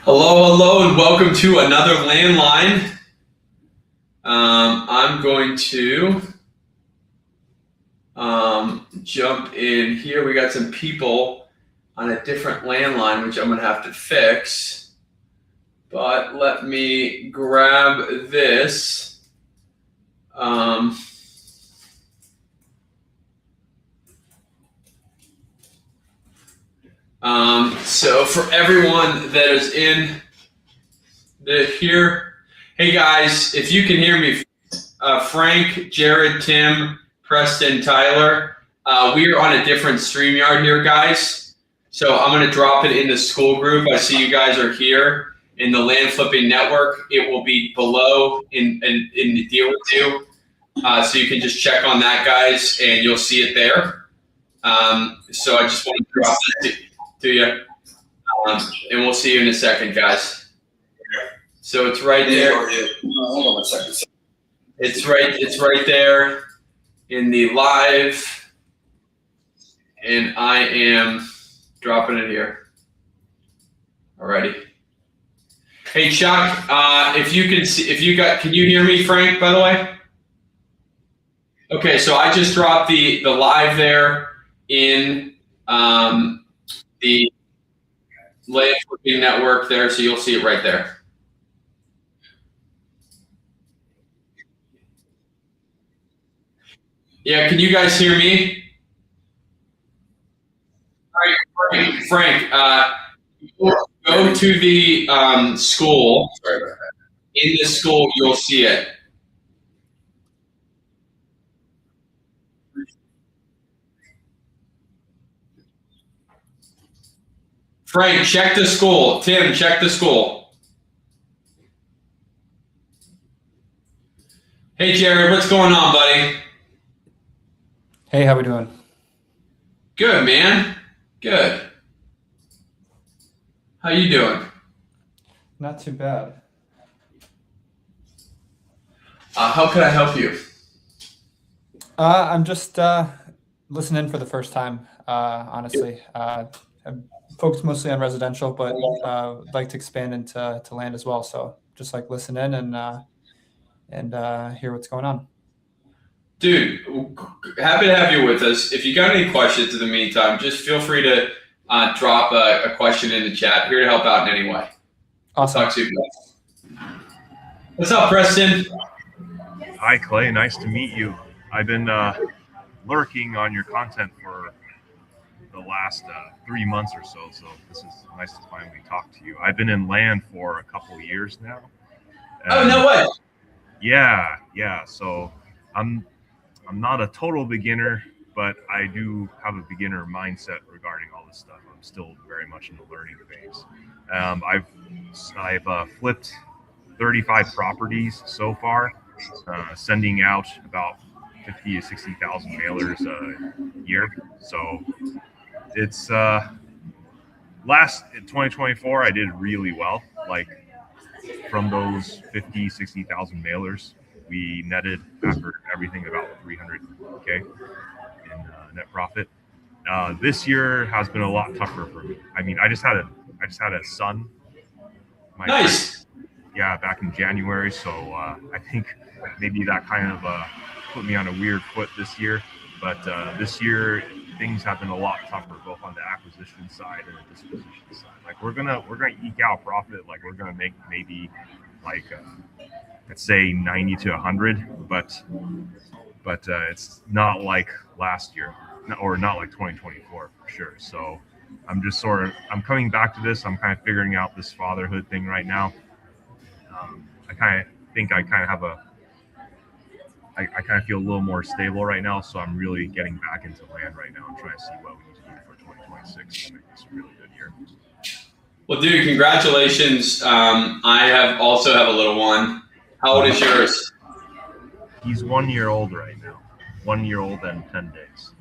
Hello, and welcome to another landline. I'm going to jump in here. We got some people on a different landline, which I'm going to have to fix. But let me grab this. So for everyone that is in here, hey guys, if you can hear me, Frank, Jared, Tim, Preston, Tyler, we are on a different StreamYard here, guys. So I'm going to drop it in the school group. I see you guys are here in the Land Flipping Network. It will be below in the deal with you. So you can just check on that, guys, and you'll see it there. So I just want to drop it to you. And we'll see you in a second, guys. So it's right there. Hold on one second. It's right there in the live, and I am dropping it here. Alrighty. Hey Chuck, if you can see, can you hear me, Frank? By the way. Okay, so I just dropped the live there in the Land Flipping Network there, so you'll see it right there. Yeah, can you guys hear me? All right, Frank, go to the school. Sorry about that. In the school, you'll see it. Frank, check the school. Tim, check the school. Hey, Jared, what's going on, buddy? Hey, how we doing? Good, man. Good. How you doing? Not too bad. How can I help you? I'm just listening for the first time, honestly. I'm focused mostly on residential, but would like to expand into land as well. So just like listen in and hear what's going on. Dude, happy to have you with us. If you got any questions in the meantime, just feel free to drop a question in the chat. Here to help out in any way. Awesome. Talk to you guys. What's up, Preston? Hi, Clay. Nice to meet you. I've been lurking on your content for the last 3 months or so, so this is nice to finally talk to you. I've been in land for a couple of years now. Oh, no way. Yeah. So I'm not a total beginner, but I do have a beginner mindset regarding all this stuff. I'm still very much in the learning phase. I've flipped 35 properties so far, sending out about 50 to 60,000 mailers a year. So it's in 2024, I did really well. Like from those 50, 60,000 mailers, we netted after everything about 300K in net profit. This year has been a lot tougher for me. I mean, I just had a son. Nice. Yeah, back in January. So I think maybe that kind of put me on a weird foot this year. But this year things have been a lot tougher, both on the acquisition side and the disposition side. Like we're gonna eke out profit. Like we're gonna make maybe like let's say 90 to 100, but it's not like last year or not like 2024 for sure. So I'm coming back to this. I'm kind of figuring out this fatherhood thing right now. I kind of think I kind of feel a little more stable right now. So I'm really getting back into land right now and trying to see what we need to do for 2026 to make this a really good year. Well, dude, congratulations. I also have a little one. How old is yours? He's 1 year old right now. 1 year old and 10 days.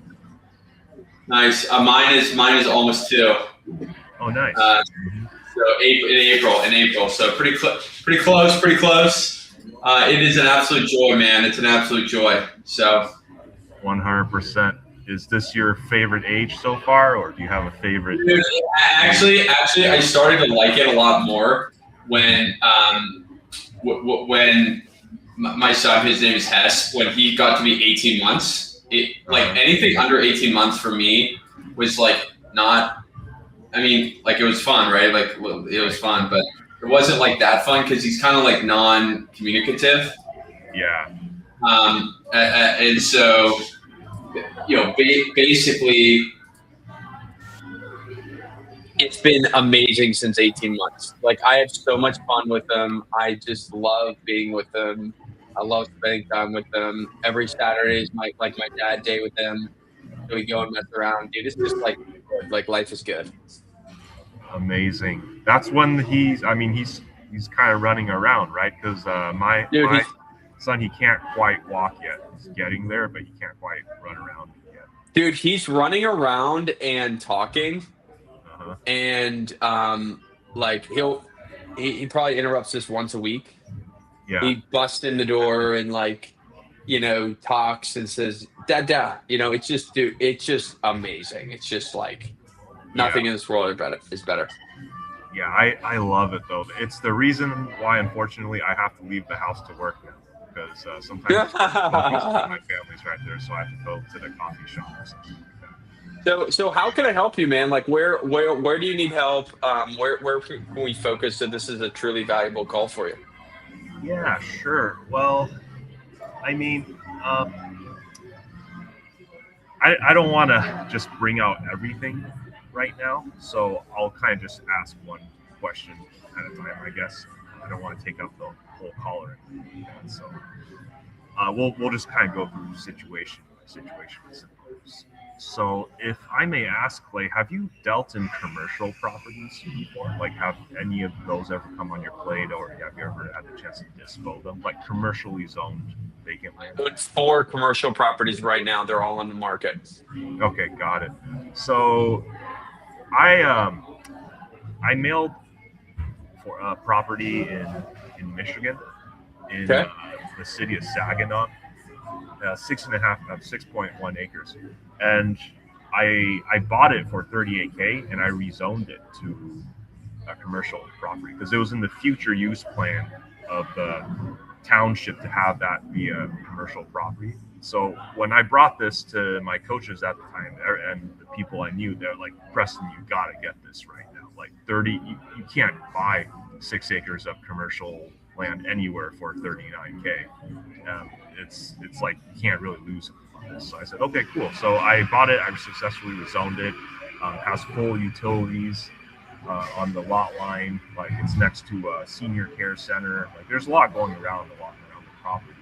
Nice. Mine is almost 2. Oh, nice. So in April. So pretty close. It is an absolute joy, man. It's an absolute joy. So 100%. Is this your favorite age so far, or do you have a favorite? Dude, actually, I started to like it a lot more when when my son, his name is Hess, when he got to be 18 months. Like anything under 18 months for me was like not. I mean, like it was fun, right? Like it was fun, but it wasn't like that fun because he's kind of like non-communicative. Yeah. And so, basically, it's been amazing since 18 months. Like I have so much fun with them. I just love being with them. I love spending time with them. Every Saturday is my dad day with them. So we go and mess around, dude. It's just like good. Like life is good. Amazing. That's when he's kind of running around, right? Because my son, he can't quite walk yet. He's getting there, but he can't quite run around yet. Dude, he's running around and talking, and like he probably interrupts us once a week. Yeah. He busts in the door and talks and says "Dada." It's just, dude, it's just amazing. It's just like nothing in this world is better. Yeah, I love it though. It's the reason why, unfortunately, I have to leave the house to work now. Because sometimes my family's right there, so I have to go to the coffee shop or something like that. So how can I help you, man? Like where do you need help? Where can we focus so this is a truly valuable call for you? Yeah, sure. Well, I mean, I don't want to just bring out everything right now, so I'll kind of just ask one question at a time, I guess. I don't want to take up the whole call or anything like that. So we'll just kind of go through situation. So if I may ask, Clay, have you dealt in commercial properties before? Like, have any of those ever come on your plate, or have you ever had the chance to dispose them? Like commercially zoned vacant land? It's 4 commercial properties right now. They're all on the market. Okay, got it. So I mailed for a property in Michigan, in the city of Saginaw, 6.1 acres, and I bought it for $38K, and I rezoned it to a commercial property because it was in the future use plan of the township to have that be a commercial property. So when I brought this to my coaches at the time and the people I knew, they're like, Preston, you got to get this right now. Like you can't buy 6 acres of commercial land anywhere for $39K. It's like you can't really lose on this. So I said, okay, cool. So I bought it. I successfully rezoned it. Has full utilities on the lot line. Like it's next to a senior care center. Like there's a lot going around the property.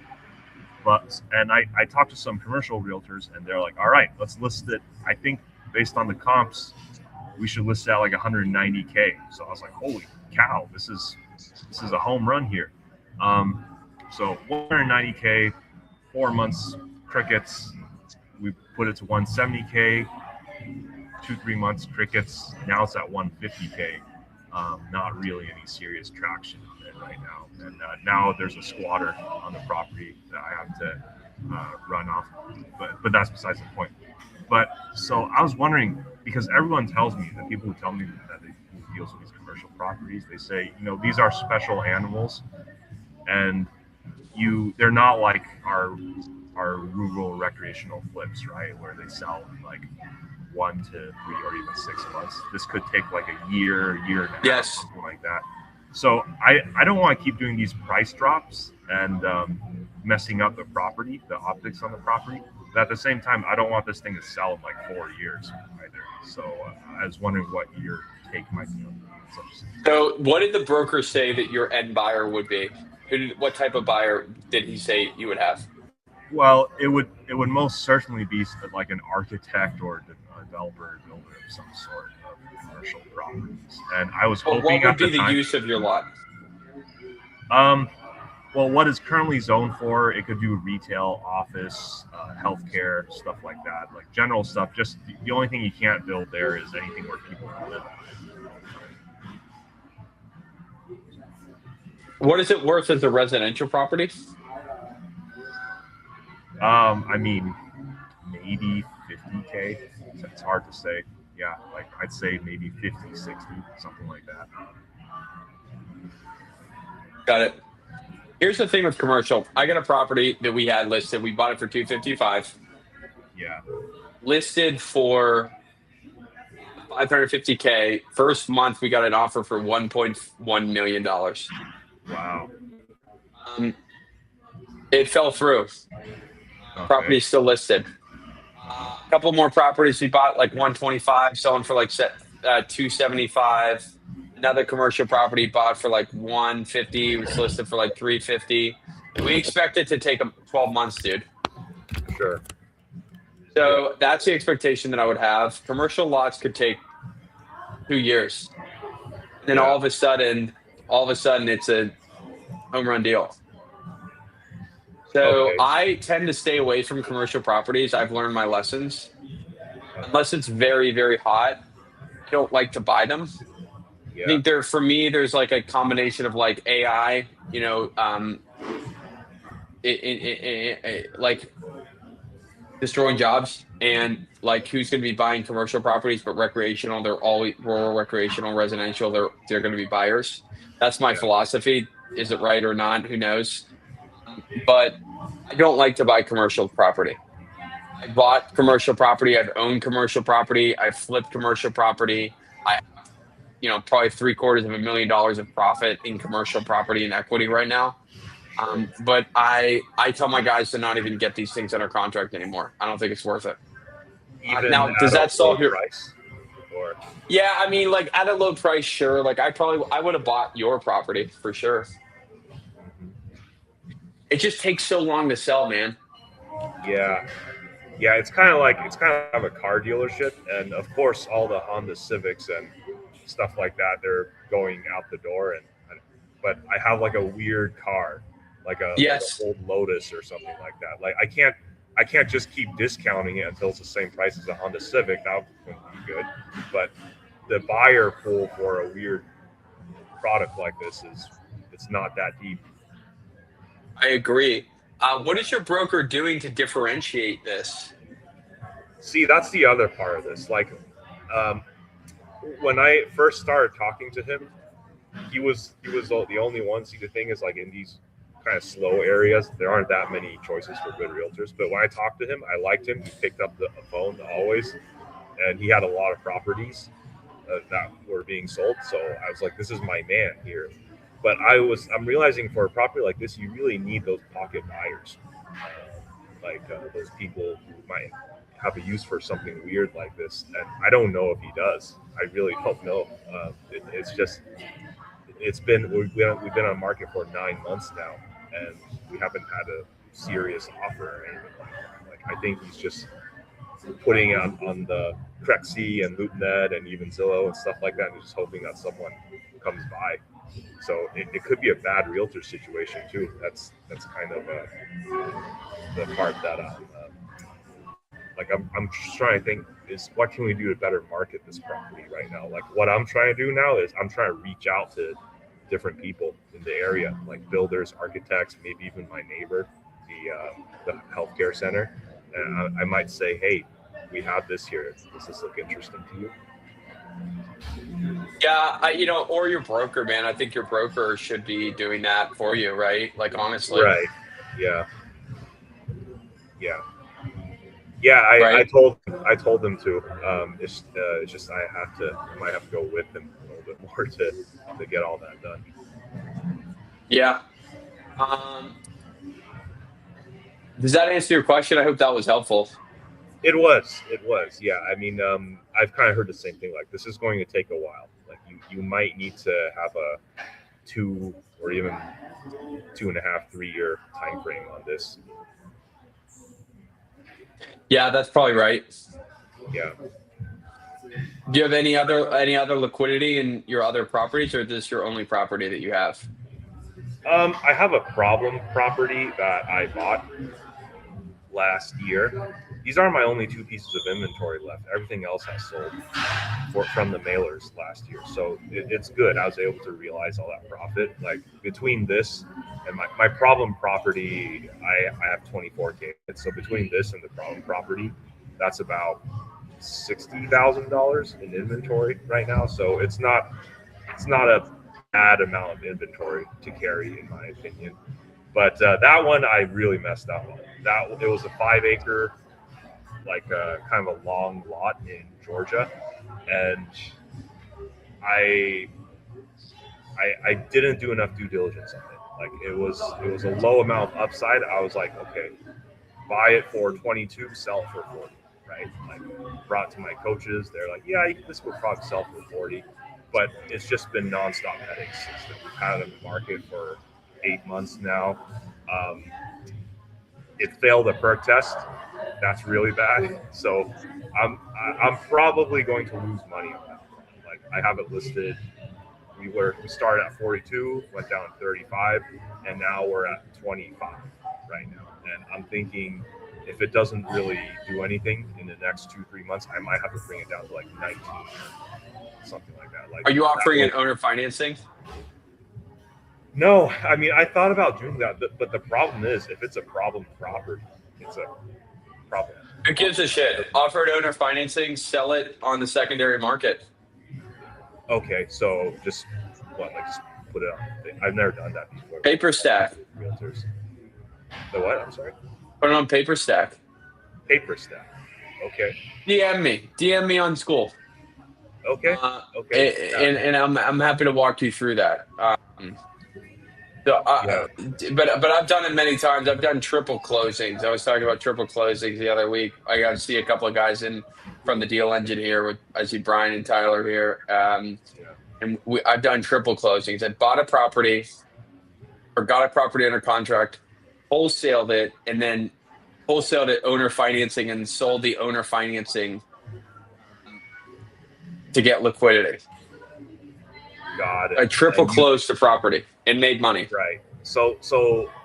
And I talked to some commercial realtors, and they're like, all right, let's list it. I think based on the comps, we should list it at like 190K. So I was like, holy cow, this is a home run here. So 190K, 4 months, crickets. We put it to 170K, 2-3 months, crickets. Now it's at 150K. Not really any serious traction right now. And now there's a squatter on the property that I have to run off. But that's besides the point. But so I was wondering, because everyone tells me, the people who tell me that they deals with these commercial properties, they say, these are special animals, and they're not like our rural recreational flips, right, where they sell in like 1 to 3 or even 6 months. This could take like a year and a half, something like that. So I don't want to keep doing these price drops and messing up the property, the optics on the property. But at the same time, I don't want this thing to sell in like 4 years either. So I was wondering what your take might be on such a situation. So what did the broker say that your end buyer would be? What type of buyer did he say you would have? Well, it would most certainly be like an architect or a developer, builder of some sort of commercial properties. And I was hoping what would be the use of your lot? Well, what is currently zoned for, it could do retail, office, healthcare, stuff like that, like general stuff. Just the only thing you can't build there is anything where people can live. What is it worth as a residential property? I mean, maybe 50 80K. It's hard to say. Yeah, like I'd say maybe 50, 60, something like that. Got it. Here's the thing with commercial. I got a property that we had listed. We bought it for 255. Yeah. Listed for 550K. First month, we got an offer for $1.1 million. Wow. It fell through. Okay. Property's still listed. A couple more properties we bought, like 125, selling for like 275. Another commercial property bought for like 150, was listed for like 350. We expect it to take 12 months, dude. Sure. So that's the expectation that I would have. Commercial lots could take 2 years. And then all of a sudden it's a home run deal. So Okay. I tend to stay away from commercial properties. I've learned my lessons. Unless it's very, very hot, I don't like to buy them. Yeah. I think for me, there's like a combination of like AI, like destroying jobs, and like who's going to be buying commercial properties, but recreational. They're all rural, recreational, residential. They're going to be buyers. That's my philosophy. Is it right or not? Who knows? But I don't like to buy commercial property. I bought commercial property. I've owned commercial property. I've flipped commercial property. I probably $750,000 of profit in commercial property and equity right now. But I tell my guys to not even get these things under contract anymore. I don't think it's worth it. Even now, does that solve your price? Or Yeah, I mean, like at a low price, sure. Like I would have bought your property for sure. It just takes so long to sell, man. yeah, it's kind of a car dealership, and of course, all the Honda Civics and stuff like that, they're going out the door. But I have like a weird car, like a old Lotus or something like that. Like I can't just keep discounting it until it's the same price as a Honda Civic. That would be good. But the buyer pool for a weird product like this it's not that deep. I agree. What is your broker doing to differentiate this? See, that's the other part of this. Like, when I first started talking to him, he was the only one. See, the thing is, like in these kind of slow areas, there aren't that many choices for good realtors. But when I talked to him, I liked him. He picked up the phone always, and he had a lot of properties that were being sold. So I was like, this is my man here. But I'm realizing for a property like this, you really need those pocket buyers, those people who might have a use for something weird like this. And I don't know if he does. I really don't know. We've been on market for 9 months now, and we haven't had a serious offer or anything like that. Like I think he's just putting it on the Crexi and LoopNet and even Zillow and stuff like that, and just hoping that someone comes by. So it could be a bad realtor situation too. That's kind of the part that I'm just trying to think is what can we do to better market this property right now? Like what I'm trying to do now is I'm trying to reach out to different people in the area, like builders, architects, maybe even my neighbor, the healthcare center, and I might say, hey, we have this here. Does this look interesting to you? Yeah, or your broker, man. I think your broker should be doing that for you, right? Like honestly. Right. Yeah. I told them to. It's just I might have to go with them a little bit more to get all that done. Yeah. Does that answer your question? I hope that was helpful. It was. Yeah. I mean, I've kind of heard the same thing. Like this is going to take a while. Like you might need to have a 2 or even 2.5, 3 year time frame on this. Yeah, that's probably right. Yeah. Do you have any other liquidity in your other properties, or is this your only property that you have? I have a problem property that I bought last year. These are my only 2 pieces of inventory left. Everything else has sold from the mailers last year. So it's good. I was able to realize all that profit. Like between this and my problem property, I have 24K. So between this and the problem property, That's about $60,000 in inventory right now. So it's not a bad amount of inventory to carry, in my opinion. But that one I really messed up on. It was a 5 acre, like kind of a long lot in Georgia, and I didn't do enough due diligence on it. Like it was a low amount of upside. I was like, okay, buy it for 22, sell it for 40, right? Like brought to my coaches, they're like, yeah, this would probably sell for 40, but it's just been nonstop headaches since we've had it in the market for 8 months now. It failed a perk test. That's really bad. So I'm probably going to lose money on that. Like I have it listed. We started at 42, went down to 35, and now we're at 25 right now. And I'm thinking if it doesn't really do anything in the next 2-3 months, I might have to bring it down to like 19, something like that. Like, Are you offering an owner financing? No, I mean, I thought about doing that, but the problem is if it's a problem property, it's a problem. Who gives a shit? Offer an owner financing, sell it on the secondary market. Okay, so just put it on. I've never done that before. Paper stack. Realtors. The what? I'm sorry. Put it on paper stack. Paper stack. Okay. DM me on school. Okay. Okay. And I'm happy to walk you through that. But I've done it many times. I've done triple closings. I was talking about triple closings the other week. I got to see a couple of guys in from the deal engine here. I see Brian and Tyler here. And I've done triple closings. I bought a property or got a property under contract, wholesaled it, and then wholesaled it owner financing and sold the owner financing to get liquidity. Got it. I triple closed the property and made money. Right. So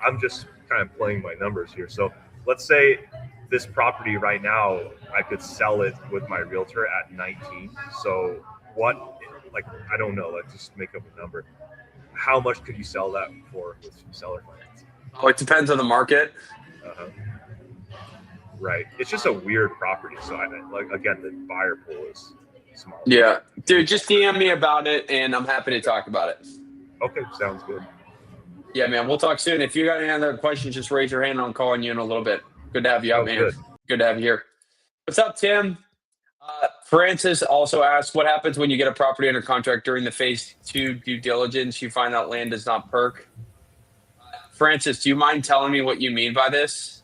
I'm just kind of playing my numbers here. So let's say this property right now, I could sell it with my realtor at 19. So what, like, I don't know, let's just make up a number. How much could you sell that for with seller finance? Oh, it depends on the market. Right. It's just a weird property. So again, the buyer pool is small. Yeah. Dude, just DM me about it and I'm happy to talk about it. Okay. Sounds good. Yeah, man. We'll talk soon. If you got any other questions, just raise your hand. I'm calling you in a little bit. Good to have you out, man. Good to have you here. What's up, Tim? Francis also asked, what happens when you get a property under contract during the phase 2 due diligence? You find out land does not perk. Francis, do you mind telling me what you mean by this?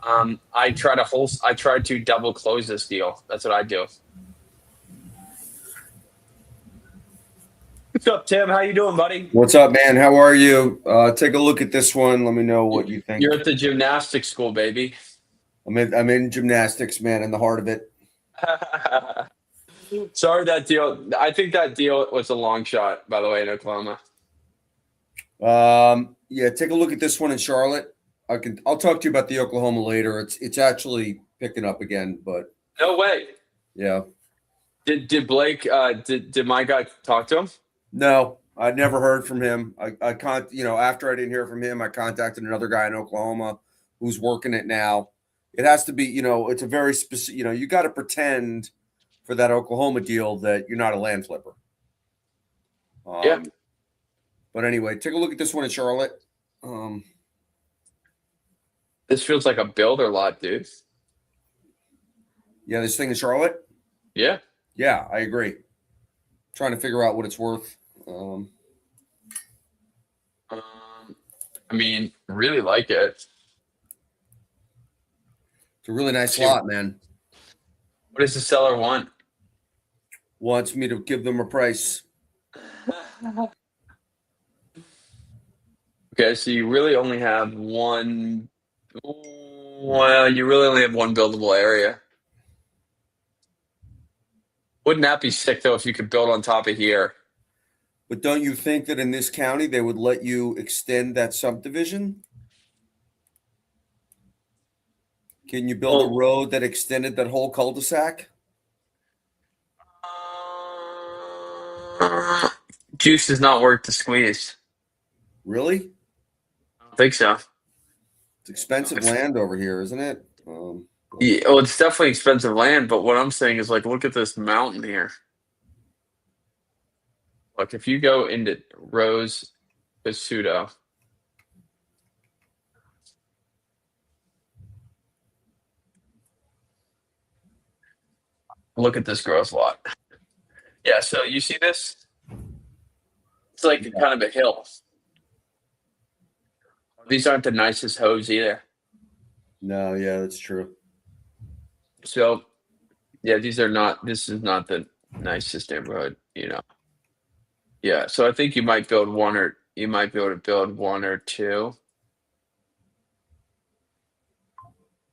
I try to double close this deal. That's what I do. What's up, Tim? How you doing, buddy? What's up, man? How are you? Take a look at this one. Let me know what you think. You're at the gymnastics school, baby. I'm in gymnastics, man, in the heart of it. Sorry, that deal. I think that deal was a long shot, by the way, in Oklahoma. Yeah, take a look at this one in Charlotte. I'll talk to you about the Oklahoma later. It's actually picking up again, but No way. yeah. Did Blake? Did my guy talk to him? No, I'd never heard from him. After I didn't hear from him, I contacted another guy in Oklahoma who's working it now. It has to be, it's a very specific, you got to pretend for that Oklahoma deal that you're not a land flipper. Yeah. But anyway, take a look at this one in Charlotte. This feels like a builder lot, dude. Yeah, this thing in Charlotte? Yeah. Yeah, I agree. Trying to figure out what it's worth. I mean, really like it. It's a really nice lot, man. What does the seller want? Wants me to give them a price. Okay, so you really only have one. Well, you really only have one buildable area. Wouldn't that be sick, though, if you could build on top of here? But don't you think that in this county they would let you extend that subdivision? Can you build a road that extended that whole cul-de-sac? Juice is not worth the squeeze. Really? I don't think so. It's expensive land over here, isn't it? Yeah, well, it's definitely expensive land, but what I'm saying is like, look at this mountain here. Look, if you go into Rose Pseudo, look at this gross lot. Yeah, so you see this? It's like kind of a hill. These aren't the nicest hoes either. No, yeah, that's true. So, yeah, these are not. This is not the nicest neighborhood, you know. Yeah, so I think you might build one, or you might be able to build one or two.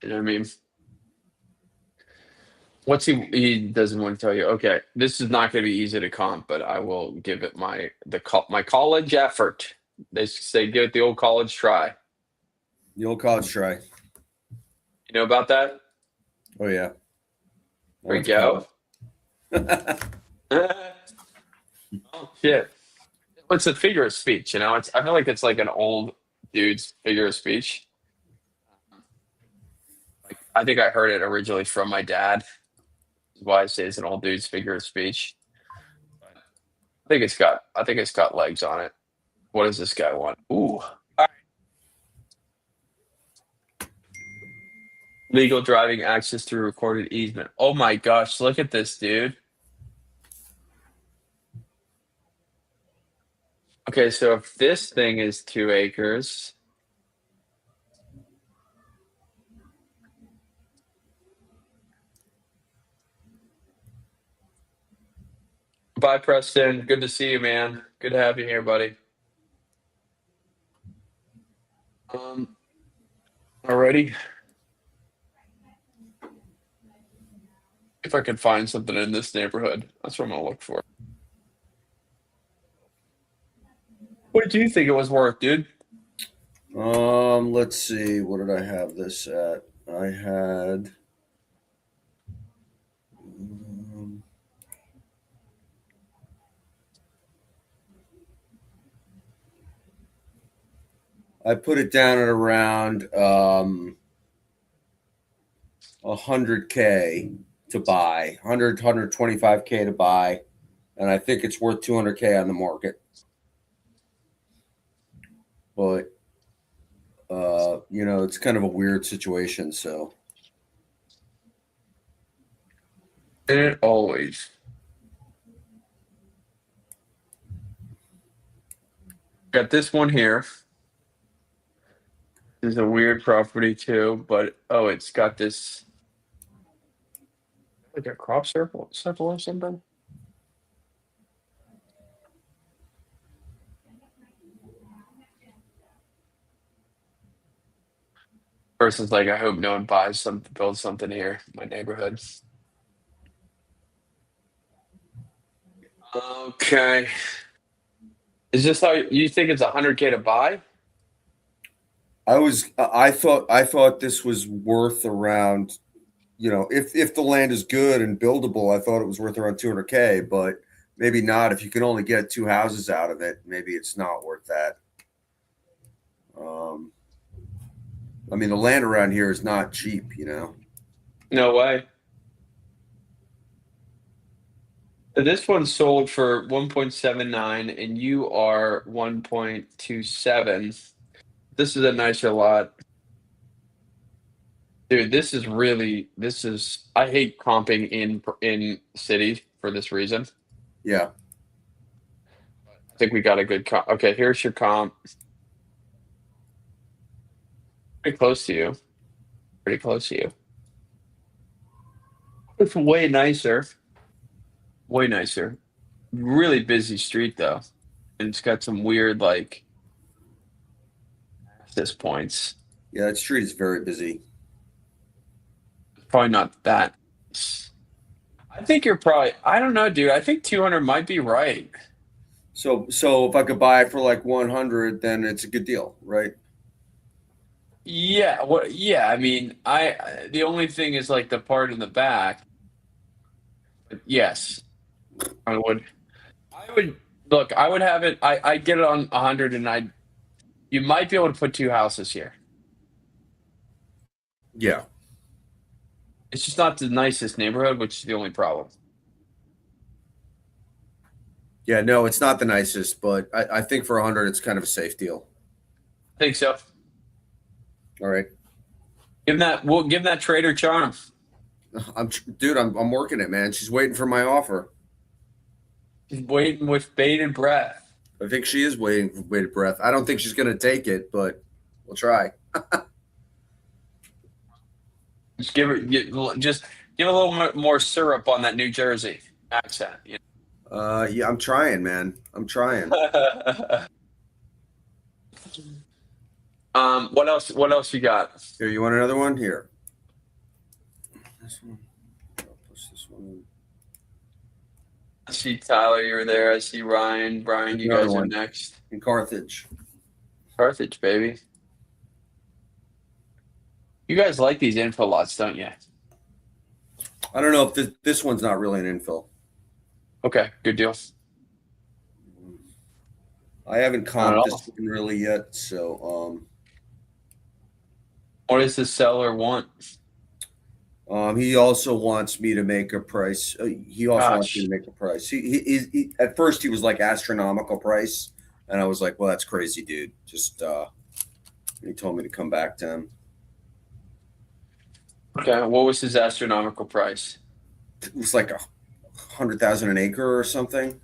You know what I mean? What's he doesn't want to tell you. Okay, this is not going to be easy to comp, but I will give it my college effort. They say give it the old college try. The old college try. You know about that? Oh yeah. There we go. Oh shit. It's a figure of speech, you know. I feel like it's like an old dude's figure of speech. Like I think I heard it originally from my dad. That's why I say it's an old dude's figure of speech. I think it's got legs on it. What does this guy want? Ooh. All right. Legal driving access through recorded easement. Oh my gosh, look at this, dude. Okay, so if this thing is 2 acres. Bye, Preston. Good to see you, man. Good to have you here, buddy. Alrighty. If I can find something in this neighborhood, that's what I'm gonna look for. What do you think it was worth, dude? Let's see. What did I have this at? I had. I put it down at around 100K to buy, 125K to buy, and I think it's worth 200K on the market. But it's kind of a weird situation. So It always. Got this one here. This is a weird property too, but it's got this like a crop circle or something. Person's like, I hope no one builds something here in my neighborhood. Okay. Is this how you think it's 100K to buy? I thought this was worth around, if the land is good and buildable, I thought it was worth around 200K, but maybe not. If you can only get 2 houses out of it, maybe it's not worth that. I mean, the land around here is not cheap, No way. This one sold for 1.79 and you are 1.27. This is a nicer lot. Dude, I hate comping in cities for this reason. Yeah. I think we got a good comp. Okay, here's your comp. Pretty close to you. Pretty close to you. It's way nicer. Way nicer. Really busy street though. And it's got some weird access points. Yeah, that street is very busy. Probably not that. I think I don't know, dude. I think 200 might be right. So if I could buy it for like 100, then it's a good deal, right? Yeah, yeah, I mean, the only thing is like the part in the back. But yes. I would have it. I'd get it on 100 and you might be able to put 2 houses here. Yeah. It's just not the nicest neighborhood, which is the only problem. Yeah, no, it's not the nicest, but I think for 100, it's kind of a safe deal. I think so. All right, We'll give that trader charm. dude, I'm working it, man. She's waiting for my offer. He's waiting with bated breath. I think she is waiting for bated breath. I don't think she's going to take it, but we'll try. Just give a little more syrup on that New Jersey accent. You Yeah, I'm trying, man. I'm trying. know? What else? What else you got? Here, you want another one? Here. This one. I'll push this one in. I see Tyler, you're there. I see Ryan. Brian, you Another guys are one. next. In Carthage. Carthage, baby. You guys like these info lots, don't you? I don't know if this one's not really an infill. Okay, good deal. I haven't Not at comped this one really yet, so What does the seller want? he also wants me to make a price. He also wants Gosh. me to make a price. He at first he was like astronomical price, and I was like, well, that's crazy, dude. Just he told me to come back to him. Okay, what was his astronomical price? It was like 100,000 an acre or something.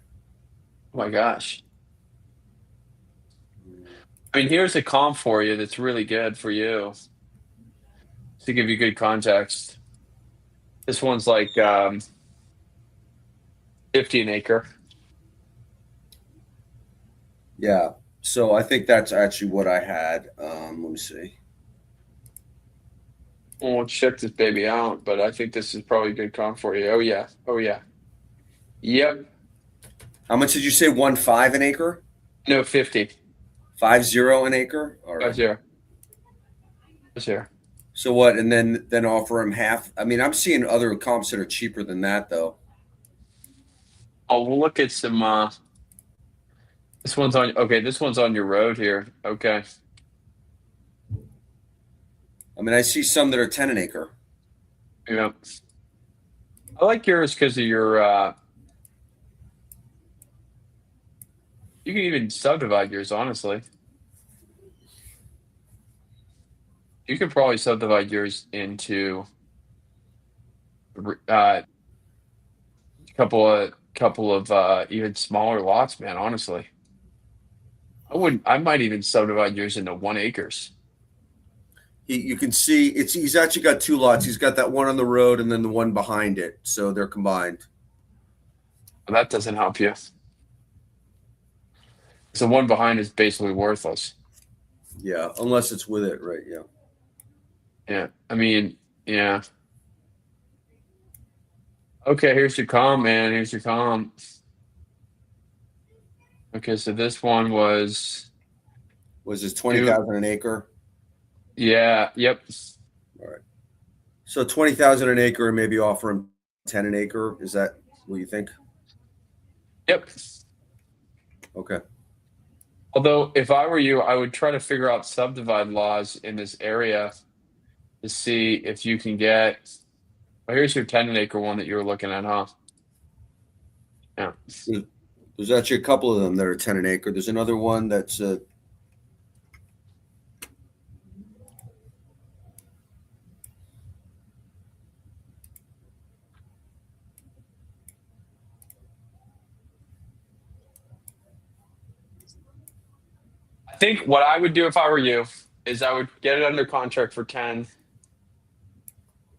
Oh my gosh. I mean, here's a comp for you that's really good for you to give you good context. This one's like 50 an acre. Yeah. So I think that's actually what I had. Let me see. We'll check this baby out, but I think this is probably a good comp for you. Oh yeah. Oh yeah. Yep. How much did you say? 1.5 an acre? No, 50. 5.0 an acre? All right. 50. 50. So what? And then offer him half. I mean, I'm seeing other comps that are cheaper than that, though. Oh, we'll look at some. This one's on. Okay, this one's on your road here. Okay. I mean, I see some that are 10 an acre. Yeah. I like yours because of your. You can even subdivide yours, honestly. You could probably subdivide yours into couple of even smaller lots, man. Honestly, I might even subdivide yours into 1 acres. You can see he's actually got 2 lots. He's got that one on the road and then the one behind it. So they're combined. But that doesn't help you. So one behind is basically worthless. Yeah, unless it's with it, right? Yeah. Yeah, I mean, yeah. Okay, here's your comp, man. Here's your comp. Okay, so this one was, Was this 20,000 an acre? yeah, yep. All right. So 20,000 an acre and maybe offer him 10 an acre. Is that what you think? Yep. Okay. Although, if I were you, I would try to figure out subdivide laws in this area to see if you can get. Well, here's your 10 an acre one that you were looking at, huh? Yeah. There's actually a couple of them that are 10 an acre. There's another one that's I think what I would do if I were you is I would get it under contract for 10,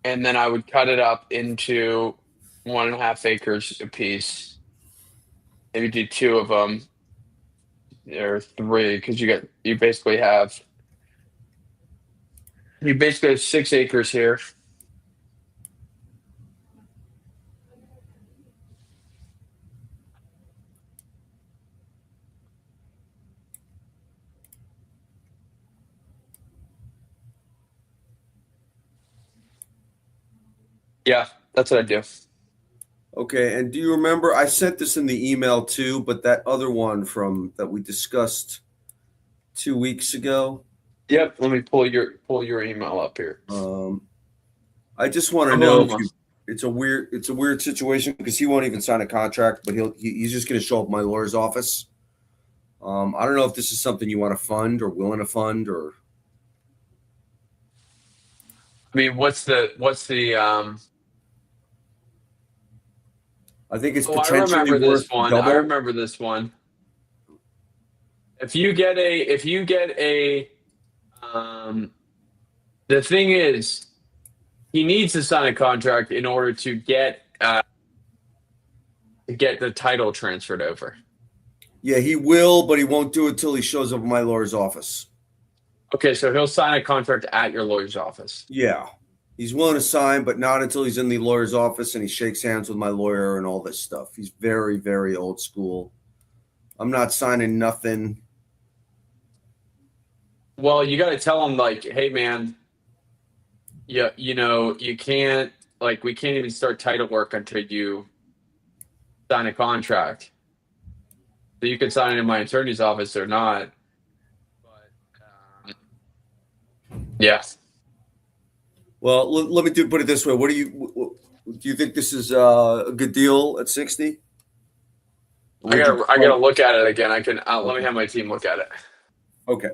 and then I would cut it up into 1.5 acres a piece. Maybe do 2 of them or 3, because you basically have 6 acres here. Yeah, that's what I do. okay. And do you remember I sent this in the email too, but that other one from that we discussed 2 weeks ago? Yep. Let me pull your email up here. I just want to know if Oklahoma. it's a weird situation because he won't even sign a contract, but he's just going to show up at my lawyer's office. I don't know if this is something you want to fund or willing to fund or. I mean, what's the I think it's Oh, I potentially remember worth this one. double. I remember this one. If you get a the thing is, he needs to sign a contract in order to get the title transferred over. Yeah, he will, but he won't do it till he shows up at my lawyer's office. Okay, so he'll sign a contract at your lawyer's office. Yeah. He's willing to sign, but not until he's in the lawyer's office and he shakes hands with my lawyer and all this stuff. He's very, very old school. I'm not signing nothing. Well, you got to tell him like, hey, man, yeah, you can't we can't even start title work until you sign a contract. So you can sign it in my attorney's office or not. But yeah. Well, let me put it this way. Do you think this is a good deal at 60? I gotta look at it again. Let me have my team look at it. Okay.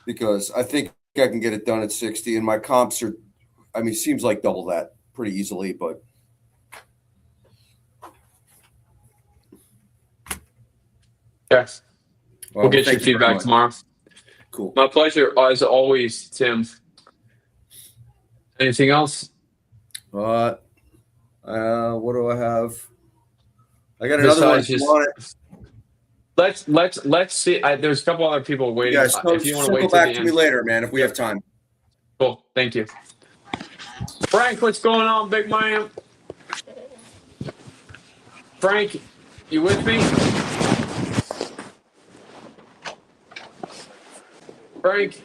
Because I think I can get it done at 60, and my comps are, seems like double that pretty easily, but. Yes. Well, We'll get your thank you very feedback much. tomorrow. Cool. My pleasure, as always, Tim. Anything else? What do I have? I got another one. Besides If you want it. Let's see. There's a couple other people waiting. Yeah, so if you want to wait circle till back the to end. me later, man, if we have time. Cool. Thank you. Frank, what's going on, big man? Frank, you with me? Frank?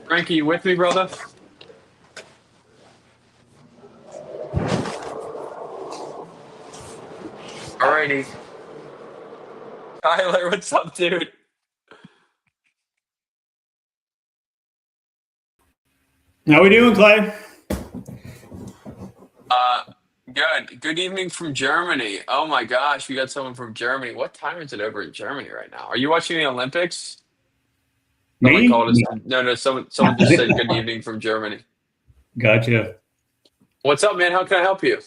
Frankie, you with me, brother? Alrighty. Tyler, what's up, dude? How we doing, Clay? Good. Good evening from Germany. Oh my gosh, we got someone from Germany. What time is it over in Germany right now? Are you watching the Olympics? Someone Me? called us. No. Someone just said good evening from Germany. Gotcha. What's up, man? How can I help you?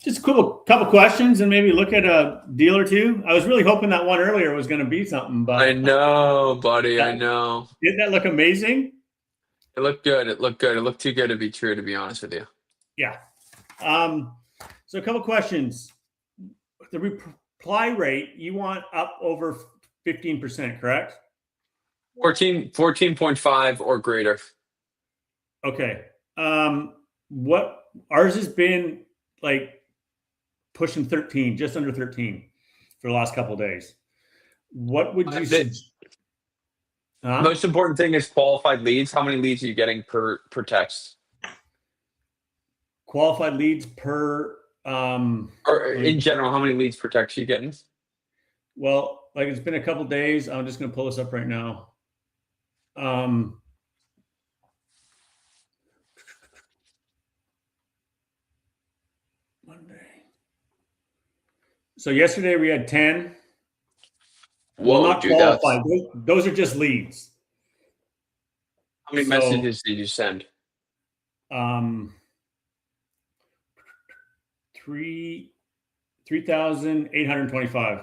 Just a couple questions and maybe look at a deal or two. I was really hoping that one earlier was going to be something, but I know, buddy. I know. didn't that look amazing? It looked good. It looked good. It looked too good to be true, to be honest with you. Yeah. So a couple questions. The reply rate you want up over 15%, correct? 14.5 or greater. Okay. What ours has been like pushing 13, just under 13 for the last couple of days. What would you suggest? Most important thing is qualified leads. How many leads are you getting per text? Qualified leads per or in general, how many leads per text are you getting? Well, like it's been a couple of days. I'm just going to pull this up right now. Monday. So yesterday we had 10. Whoa, well, not dude, qualified. Those are just leads. How many messages did you send? 3,825.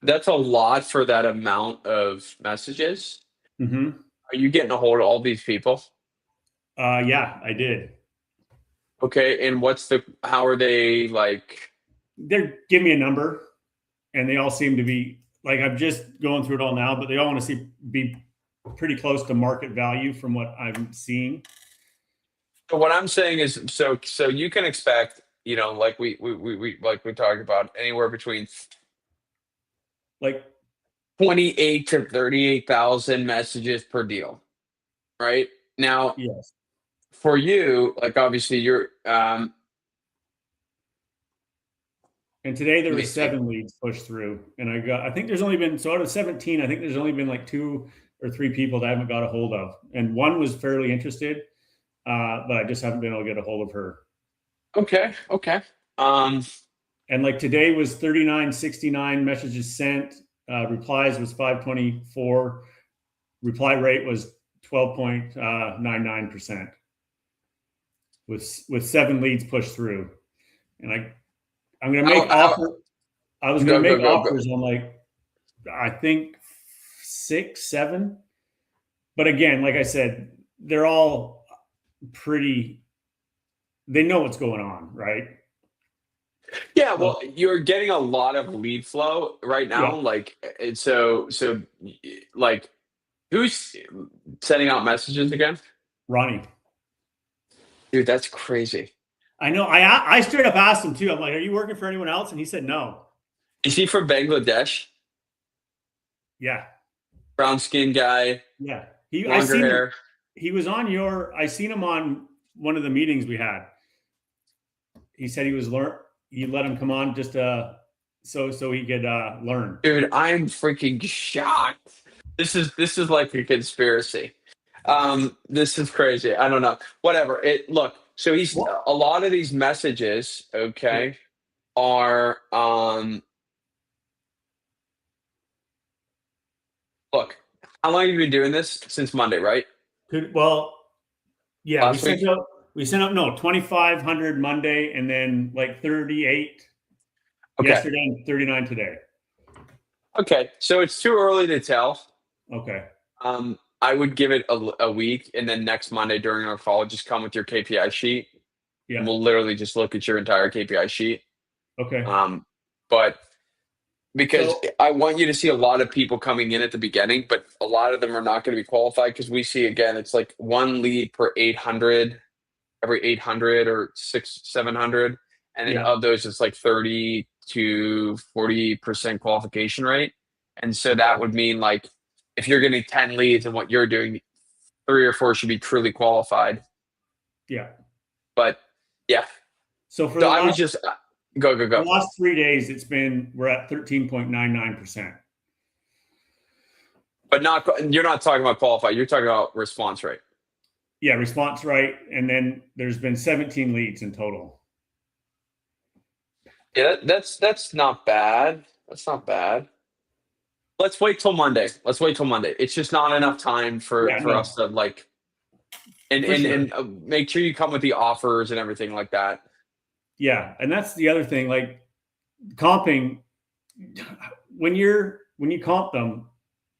That's a lot for that amount of messages. Mm-hmm. Are you getting a hold of all these people? Yeah, I did. Okay, and how are they like? They're giving me a number, and they all seem to be like, I'm just going through it all now, but they all want to be pretty close to market value from what I'm seeing. So what I'm saying is, so you can expect, like we talked about, anywhere between like 28 to 38,000 messages per deal, right? Now, yes. For you, like obviously you're. And today there were 7 leads pushed through, and I think there's only been, so out of 17, I think there's only been like 2 or 3 people that I haven't got a hold of, and one was fairly interested, but I just haven't been able to get a hold of her. Okay. And like today was 3969 messages sent. Replies was 524. Reply rate was 12.99%. With 7 leads pushed through. And I'm going to make offer. I was going to make offers on like, I think 6, 7. But again, like I said, they're all pretty, they know what's going on, right? Yeah, well, you're getting a lot of lead flow right now. Yeah. Like, and so, like, who's sending out messages again? Ronnie. Dude, that's crazy. I know. I straight up asked him too. I'm like, "Are you working for anyone else?" And he said, "No." Is he from Bangladesh? Yeah. Brown skin guy, Yeah. I longer seen him. hair. He was on I seen him on one of the meetings we had. He said he let him come on just so he could learn. Dude, I'm freaking shocked. This is like a conspiracy. This is crazy. I don't know. Whatever. Look. So he's a lot of these messages. Okay, are Look. How long have you been doing this? Since Monday, right? Yeah. We sent out 2,500 Monday, and then like 38 yesterday, and 39 today. Okay, so it's too early to tell. Okay. I would give it a week, and then next Monday during our call, just come with your KPI sheet. Yeah. And we'll literally just look at your entire KPI sheet. Okay. But because I want you to see a lot of people coming in at the beginning, but a lot of them are not going to be qualified because we see, again, it's like 1 lead per 800, every 800 or 700. And then of those, it's like 30 to 40% qualification rate. And so that would mean like, if you're getting 10 leads and what you're doing, 3 or 4 should be truly qualified. Yeah. But yeah. So I would just go. The last 3 days, we're at 13.99%. But you're not talking about qualified. You're talking about response rate. Yeah, response rate. And then there's been 17 leads in total. Yeah, that's not bad. That's not bad. Let's wait till Monday. It's just not enough time for us to like, and make sure you come with the offers and everything like that. Yeah, and that's the other thing. Like comping, when you comp them,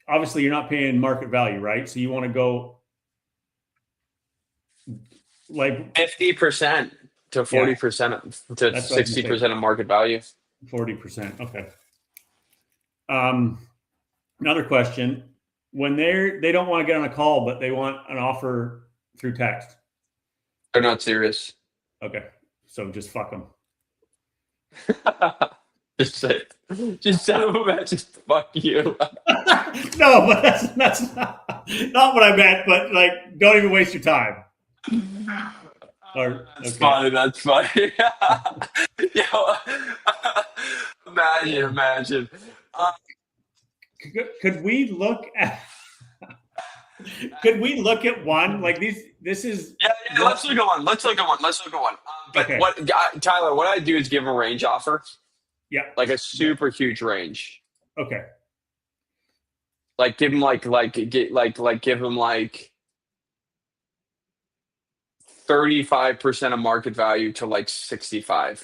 obviously you're not paying market value, right? So you want to go like 50% to 40% to 60% of market value. 40%. Okay. Another question: when they don't want to get on a call, but they want an offer through text. They're not serious. Okay, so just fuck them. Just say, just send them a message. Fuck you. No, but that's not what I meant. But like, don't even waste your time. That's funny. That's funny. Imagine. Could we look at? Could we look at one like these? This is Let's look at one. But okay. Tyler? What I do is give a range offer. Yeah, like a super huge range. Okay. Like give him give him like 35% of market value to like 65,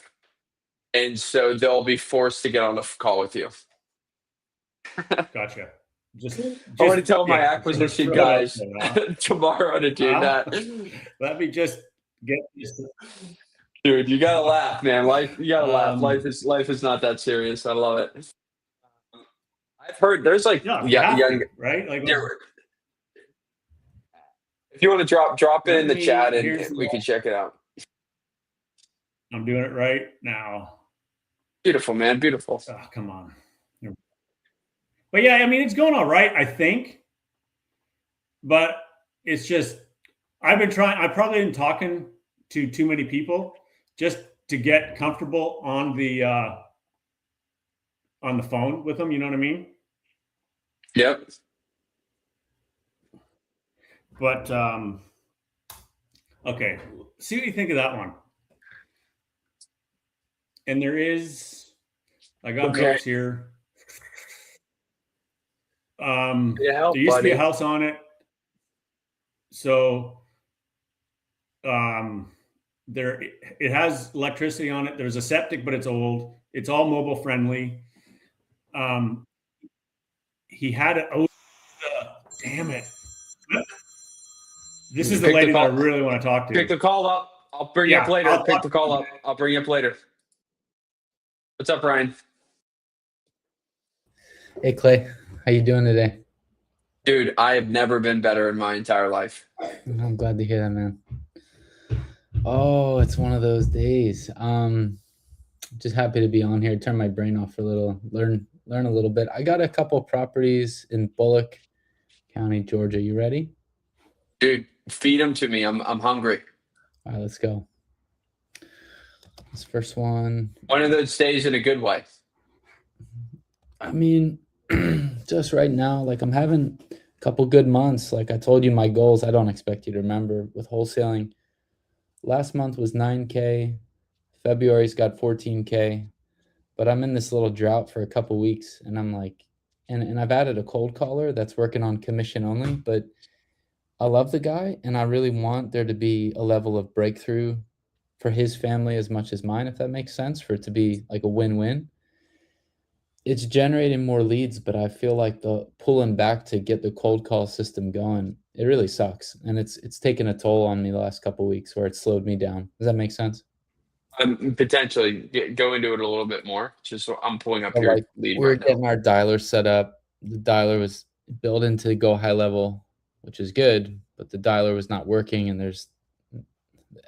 and so they'll be forced to get on the call with you. Gotcha. Just I want to tell my acquisition guys tomorrow to do that. Let me just get this. Dude, you gotta laugh, man. You gotta laugh. Life is not that serious. I love it. I've heard there's like young, right? Like, if you want to drop it in the chat and we can check it out. I'm doing it right now. Beautiful, man. Beautiful. Oh, come on. But yeah, I mean, it's going all right, I think. But it's just, I've probably been talking to too many people just to get comfortable on the phone with them. You know what I mean? Yep. But okay, see what you think of that one. And there is, I got Okay. notes here. Yeah, there used to be a house on it, so there it has electricity on it. There's a septic, but it's old. It's all mobile friendly. He had it. Oh, damn it! This is the Pick the lady that I call. really want to talk to. Pick the call up. I'll bring you Yeah, up later. I'll Pick talk the to call you. up. I'll bring you up later. What's up, Ryan? Hey Clay, how you doing today? Dude, I have never been better in my entire life. I'm glad to hear that, man. Oh, it's one of those days. Just happy to be on here. Turn my brain off for a little, learn a little bit. I got a couple properties in Bullock County, Georgia. You ready? Dude, feed them to me. I'm hungry. All right, let's go. This first one. One of those days in a good way. I mean, just right now, like I'm having a couple good months. Like I told you, my goals, I don't expect you to remember with wholesaling. Last month was 9K. February's got 14K. But I'm in this little drought for a couple weeks. And I'm like, and I've added a cold caller that's working on commission only. But I love the guy. And I really want there to be a level of breakthrough for his family as much as mine, if that makes sense, for it to be like a win-win. It's generating more leads, but I feel like the pulling back to get the cold call system going, it really sucks. And it's taken a toll on me the last couple of weeks where it slowed me down. Does that make sense? Potentially go into it a little bit more. Just so I'm pulling up So, your like, lead we were right now. getting our dialer set up. The dialer was built into go high level, which is good, but the dialer was not working. And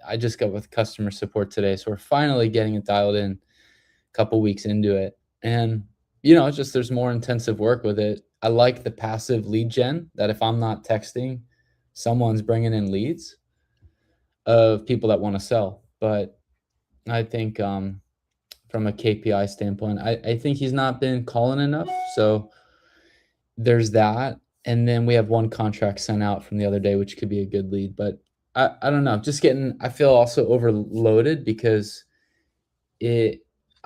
I just got with customer support today. So we're finally getting it dialed in a couple weeks into it. And it's just there's more intensive work with it. I like the passive lead gen that if I'm not texting, someone's bringing in leads of people that want to sell. But I think from a KPI standpoint, I think he's not been calling enough. So there's that. And then we have one contract sent out from the other day, which could be a good lead. But I don't know. I feel also overloaded because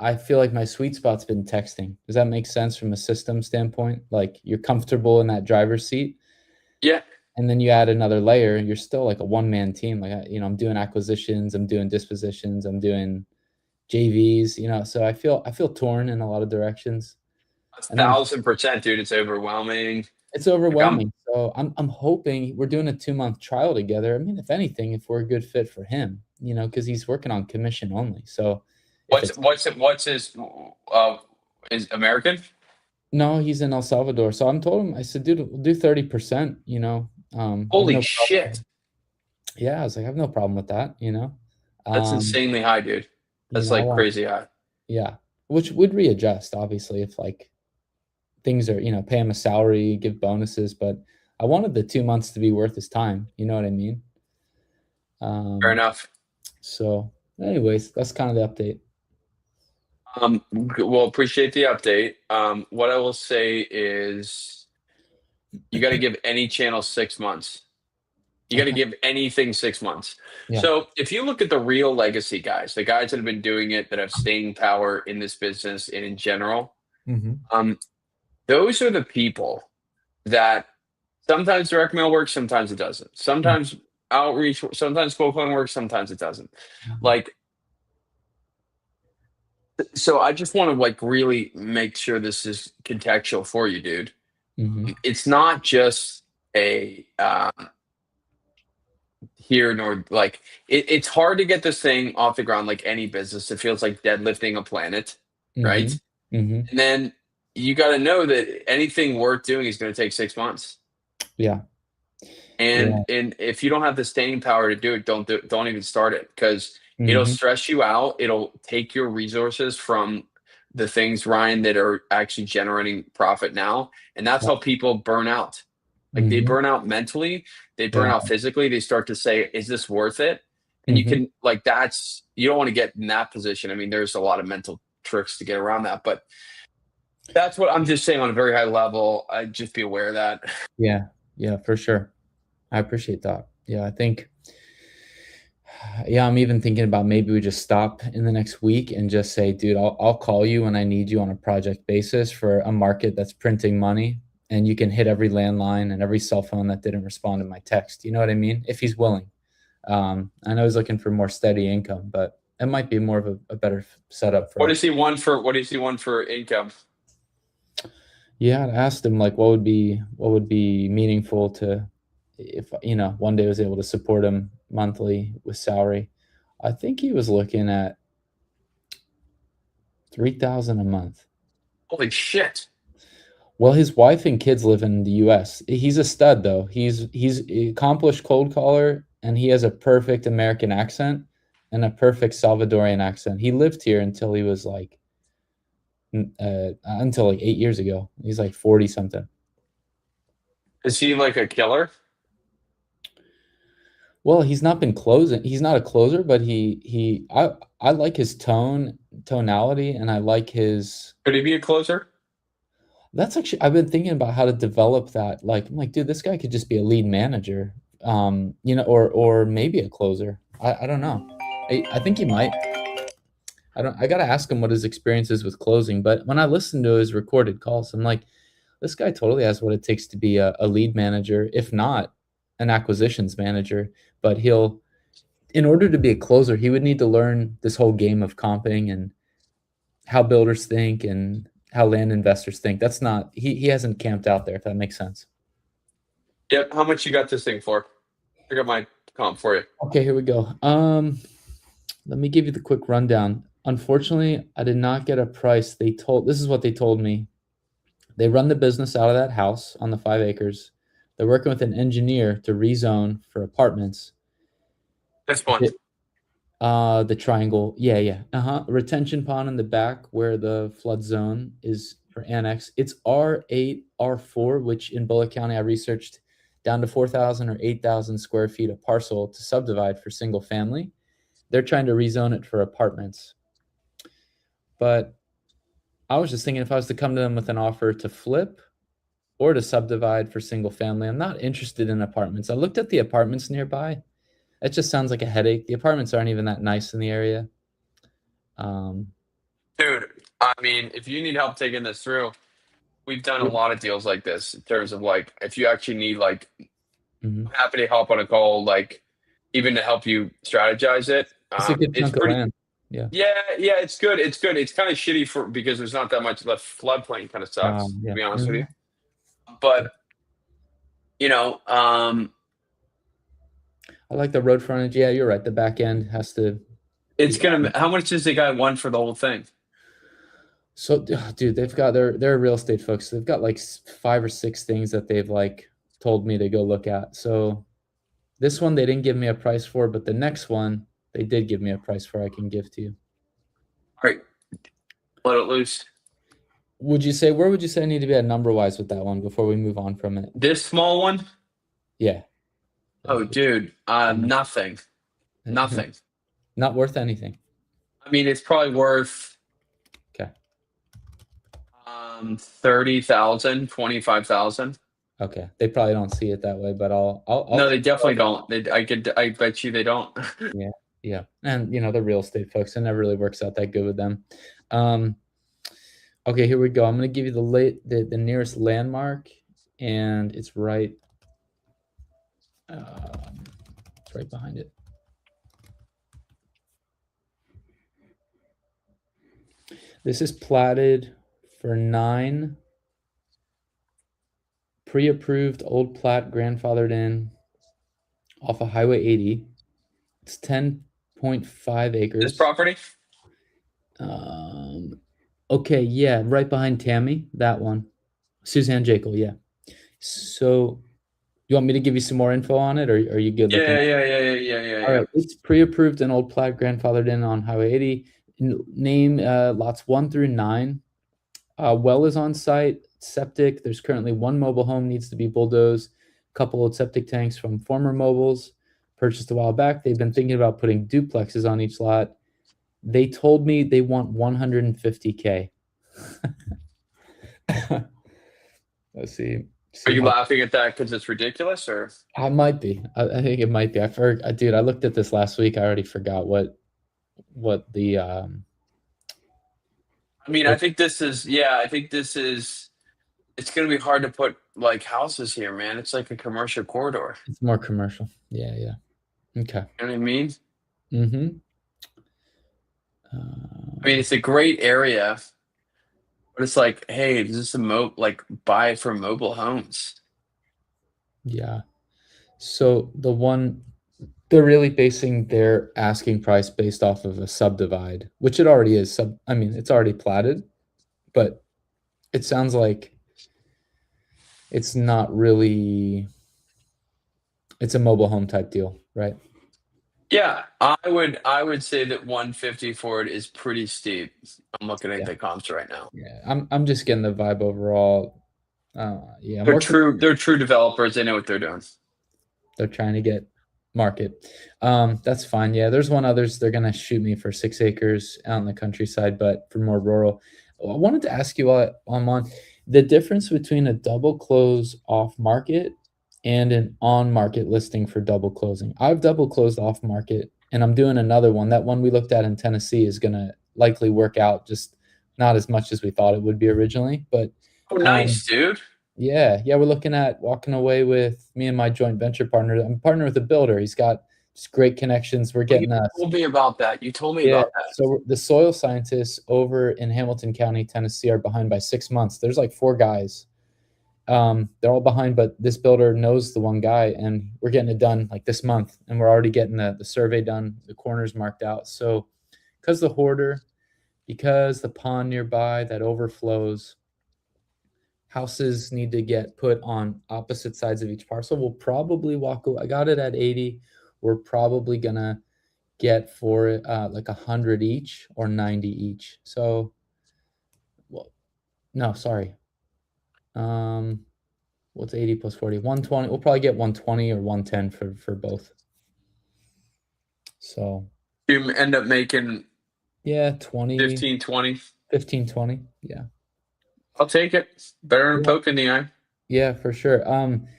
I feel like my sweet spot's been texting. Does that make sense from a system standpoint? Like you're comfortable in that driver's seat. Yeah. And then you add another layer, you're still like a one-man team. Like, I'm doing acquisitions, I'm doing dispositions, I'm doing JVs, so I feel torn in a lot of directions. 1,000%, dude. It's overwhelming. It's overwhelming. So I'm hoping we're doing a 2-month trial together. I mean, if anything, if we're a good fit for him, because he's working on commission only. So what's his is American? No, he's in El Salvador. So I told him, I said, dude, we'll do 30%, Holy shit. Yeah, I was like, I have no problem with that, That's insanely high, dude. That's like crazy high. Yeah. Which would readjust, obviously, if like things are, pay him a salary, give bonuses, but I wanted the 2 months to be worth his time. You know what I mean? Fair enough. So anyways, that's kind of the update. Well, appreciate the update. What I will say is you got to give any channel 6 months. You got to give anything 6 months. Yeah. So if you look at the real legacy guys, the guys that have been doing it, that have staying power in this business and in general, those are the people that sometimes direct mail works, sometimes it doesn't. Sometimes outreach, sometimes cold calling works, sometimes it doesn't. Like, so I just want to like really make sure this is contextual for you, dude. It's not just a here nor like it's hard to get this thing off the ground like any business. It feels like deadlifting a planet, right? And then you got to know that anything worth doing is going to take 6 months. Yeah. And if you don't have the staying power to do it, don't even start it, because it'll stress you out. It'll take your resources from the things, Ryan, that are actually generating profit now. And that's how people burn out. Like they burn out mentally, they burn out physically. They start to say, is this worth it? And you can like, you don't want to get in that position. I mean, there's a lot of mental tricks to get around that, but that's what I'm just saying on a very high level. I'd just be aware of that. Yeah, for sure. I appreciate that. Yeah, I think, yeah, I'm even thinking about maybe we just stop in the next week and just say, dude, I'll call you when I need you on a project basis for a market that's printing money, and you can hit every landline and every cell phone that didn't respond to my text. You know what I mean? If he's willing. I know he's looking for more steady income, but it might be more of a better setup for What him. does he want for? What does he want for income? Yeah, I asked him like what would be meaningful to, if one day I was able to support him monthly with salary. I think he was looking at 3,000 a month. Holy shit! Well, his wife and kids live in the U.S. He's a stud though. He's accomplished cold caller, and he has a perfect American accent and a perfect Salvadorian accent. He lived here until he was like until like 8 years ago. He's like 40 something. Is he like a killer? Well, he's not been closing. He's not a closer, but I like his tonality, and I like his. Could he be a closer? That's actually, I've been thinking about how to develop that. Like, I'm like, dude, this guy could just be a lead manager, or maybe a closer. I don't know. I think he might. I got to ask him what his experience is with closing. But when I listen to his recorded calls, I'm like, this guy totally has what it takes to be a lead manager, if not an acquisitions manager. But in order to be a closer, he would need to learn this whole game of comping and how builders think and how land investors think. That's not, he hasn't camped out there, if that makes sense. Yep. How much you got this thing for? I got my comp for you. Okay, here we go. Let me give you the quick rundown. Unfortunately, I did not get a price. This is what they told me. They run the business out of that house on the 5 acres. They're working with an engineer to rezone for apartments. This one. The triangle. Yeah. Retention pond in the back where the flood zone is for annex. It's R8, R4, which in Bullitt County I researched down to 4,000 or 8,000 square feet of parcel to subdivide for single family. They're trying to rezone it for apartments. But I was just thinking if I was to come to them with an offer to flip or to subdivide for single family, I'm not interested in apartments. I looked at the apartments nearby. It just sounds like a headache. The apartments aren't even that nice in the area. Dude, I mean, if you need help taking this through, we've done a lot of deals like this in terms of like, if you actually need like, I'm happy to hop on a call, like even to help you strategize it. It's a good chunk of land. Yeah, it's good. It's good. It's kind of shitty because there's not that much left. Floodplain kind of sucks, to be honest with you. But I like the road frontage. Yeah, you're right. The back end has to. It's gonna. How much does the guy want for the whole thing? So, dude, they've got they're real estate folks. They've got like 5 or 6 things that they've like told me to go look at. So, this one they didn't give me a price for, but the next one they did give me a price for. I can give to you. All right, let it loose. Where would you say I need to be at number wise with that one before we move on from it? This small one? Yeah. Oh, dude, nothing. Nothing. Not worth anything. I mean, it's probably worth. Okay. 30,000, 25,000. Okay. They probably don't see it that way, but I'll No, they definitely don't. I bet you they don't. Yeah. And they're real estate folks. It never really works out that good with them. Okay, here we go. I'm going to give you the nearest landmark, and it's right behind it. This is platted for 9 pre-approved old plat grandfathered in off of Highway 80. It's 10.5 acres. This property? Okay, yeah, right behind Tammy, that one. Suzanne Jekyll, yeah. So you want me to give you some more info on it, or are you good? Yeah. All right, it's pre-approved and old plat grandfathered in on Highway 80. Name lots 1 through 9. Well is on site. Septic. There's currently 1 mobile home needs to be bulldozed. A couple of septic tanks from former mobiles purchased a while back. They've been thinking about putting duplexes on each lot. They told me they want $150K. Let's see. Are you how- laughing at that because it's ridiculous, or? I might be. I think it might be. Dude, I looked at this last week. I already forgot what the I mean, I think this is. Yeah, I think this is. It's going to be hard to put like houses here, man. It's like a commercial corridor. it's more commercial. Yeah, yeah. Okay. You know what I mean? Mm-hmm. I mean, it's a great area, but it's like, hey, is this like buy it for mobile homes? Yeah. So they're really basing their asking price based off of a subdivide, which it already is. I mean, it's already platted, but it sounds like it's not really. It's a mobile home type deal, right? Yeah, I would say that 150 for it is pretty steep. I'm looking at Yeah. the comps right now. Yeah. I'm just getting the vibe overall. Yeah, They're true developers. They know what they're doing. They're trying to get market. That's fine. Yeah, there's one others. They're gonna shoot me for 6 acres out in the countryside, but for more rural. I wanted to ask you while I'm on the difference between a double close off market and an on market listing for double closing. I've double closed off market, and I'm doing another one. That one we looked at in Tennessee is gonna likely work out, just not as much as we thought it would be originally, but Oh, nice, dude. yeah, we're looking at walking away with me and my joint venture partner. I'm partnered with a builder. He's got just great connections. We're getting You told me about that. You told me yeah. about that. So the soil scientists over in Hamilton County, Tennessee, are behind by 6 months. There's like 4 guys. They're all behind, but this builder knows the one guy, and we're getting it done like this month, and we're already getting the survey done, the corners marked out. So because the hoarder, because the pond nearby that overflows, houses need to get put on opposite sides of each parcel. We'll probably walk away. I got it at 80. We're probably gonna get for it like 100 each or 90 each. So, well, no, sorry. What's 80 plus 40? 120. We'll probably get 120 or 110 for both. So You end up making yeah, 20, 15, 20. 15, 20. Yeah. I'll take it. Better than a poke in the eye. Yeah, for sure.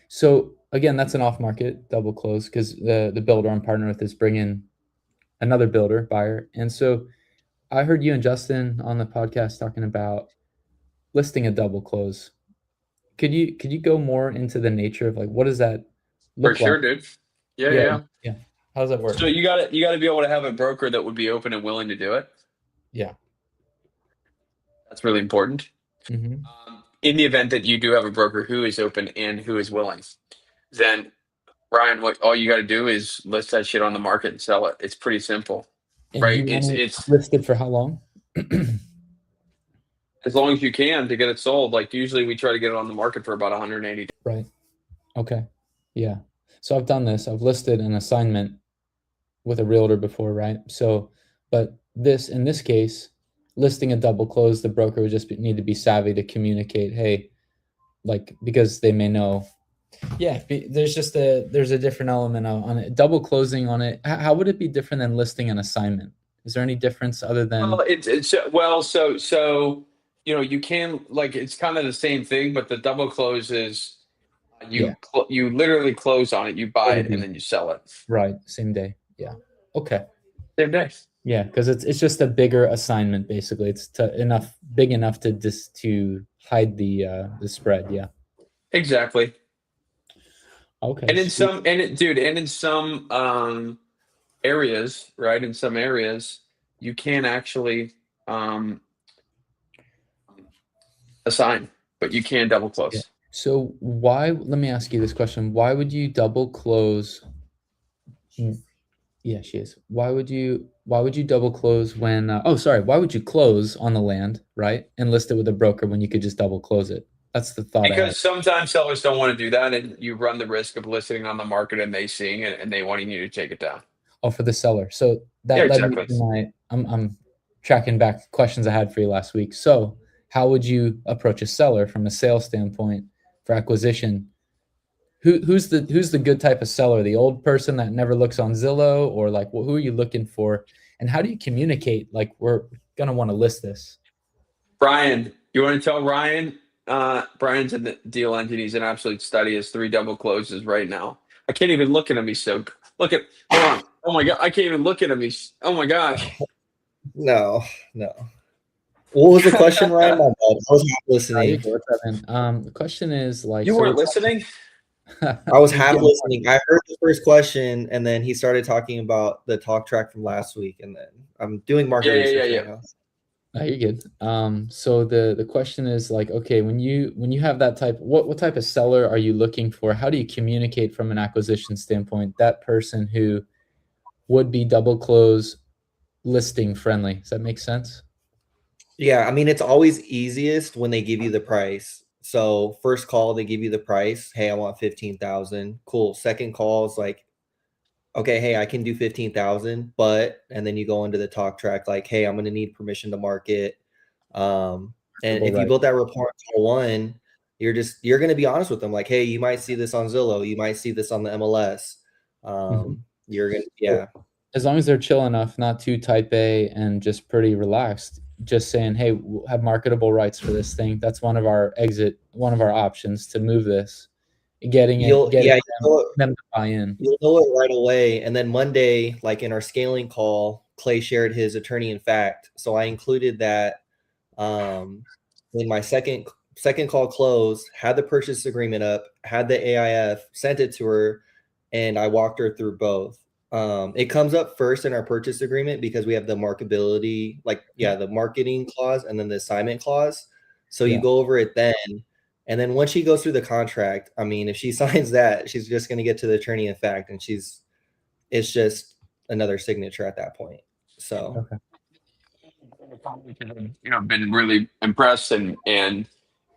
So again, that's an off-market double close because the builder I'm partnered with is bringing another buyer, and so I heard you and Justin on the podcast talking about listing a double close. Could you go more into the nature of like what does that For look sure, like? dude. Yeah. How does that work? So you got to be able to have a broker that would be open and willing to do it. Yeah. That's really important. Hmm. In the event that you do have a broker who is open and who is willing, then Ryan, what all you got to do is list that shit on the market and sell it. It's pretty simple, And right? you want it It's listed for how long? as long as you can to get it sold. Like usually we try to get it on the market for about 180 days. Right. Okay. Yeah. So I've done this. I've listed an assignment with a realtor before, right? So, but in this case, listing a double close, the broker would just need to be savvy to communicate, hey, like, because they may know. Yeah, there's a different element on it. Double closing on it. How would it be different than listing an assignment? Is there any difference other than? Well, so you can like it's kind of the same thing, but the double close is you literally close on it, you buy it, and then you sell it Right, same day. Yeah. Okay. same day. Yeah, because it's just a bigger assignment basically. It's big enough to hide the spread. Yeah. Exactly. Okay. And in some areas, right? In some areas, you can actually assign, but you can double close. Yeah. So let me ask you this question. Why would you double close? Yeah, she is. Why would you double close when why would you close on the land, right? And list it with a broker when you could just double close it? That's the thought. Because sometimes sellers don't want to do that, and you run the risk of listing on the market and they seeing it and they wanting you to take it down. Oh, for the seller. So that Yeah, led me exactly. to I'm tracking back questions I had for you last week. So how would you approach a seller from a sales standpoint for acquisition? Who's the good type of seller? The old person that never looks on Zillow, or like who are you looking for? And how do you communicate? Like we're gonna want to list this. Brian, you want to tell Ryan Brian's in the deal engine. He's an absolute study. He has 3 double closes right now. I can't even look at him. He's so look at. Hold on. Oh my god, I can't even look at him. He's. Oh my gosh. No. What was the question, Ryan? My bad. I was half listening. What's up, man? The question is like You so weren't we're listening. I was half listening. I heard the first question, and then he started talking about the talk track from last week, and then I'm doing market research right now. Oh, you're good. So the question is like, okay, when you have that type, what type of seller are you looking for? How do you communicate from an acquisition standpoint that person who would be double close listing friendly? Does that make sense? Yeah, I mean, it's always easiest when they give you the price. So first call, they give you the price. Hey, I want 15,000. Cool. Second call is like, okay, hey, I can do 15,000, but, and then you go into the talk track like, hey, I'm going to need permission to market. And if you build that rapport on call one, you're going to be honest with them. Like, hey, you might see this on Zillow. You might see this on the MLS. You're going to, yeah. As long as they're chill enough, not too type A and just pretty relaxed, just saying, hey, we'll have marketable rights for this thing. That's one of our options to move this. Getting them to buy in. You'll know it right away. And then Monday, like in our scaling call, Clay shared his attorney in fact. So I included that in my second call closed, had the purchase agreement up, had the AIF, sent it to her, and I walked her through both. It comes up first in our purchase agreement because we have the marketability, the marketing clause and then the assignment clause. So you go over it then. And then once she goes through the contract, I mean, if she signs that, she's just going to get to the attorney in fact, and it's just another signature at that point. So, Been really impressed and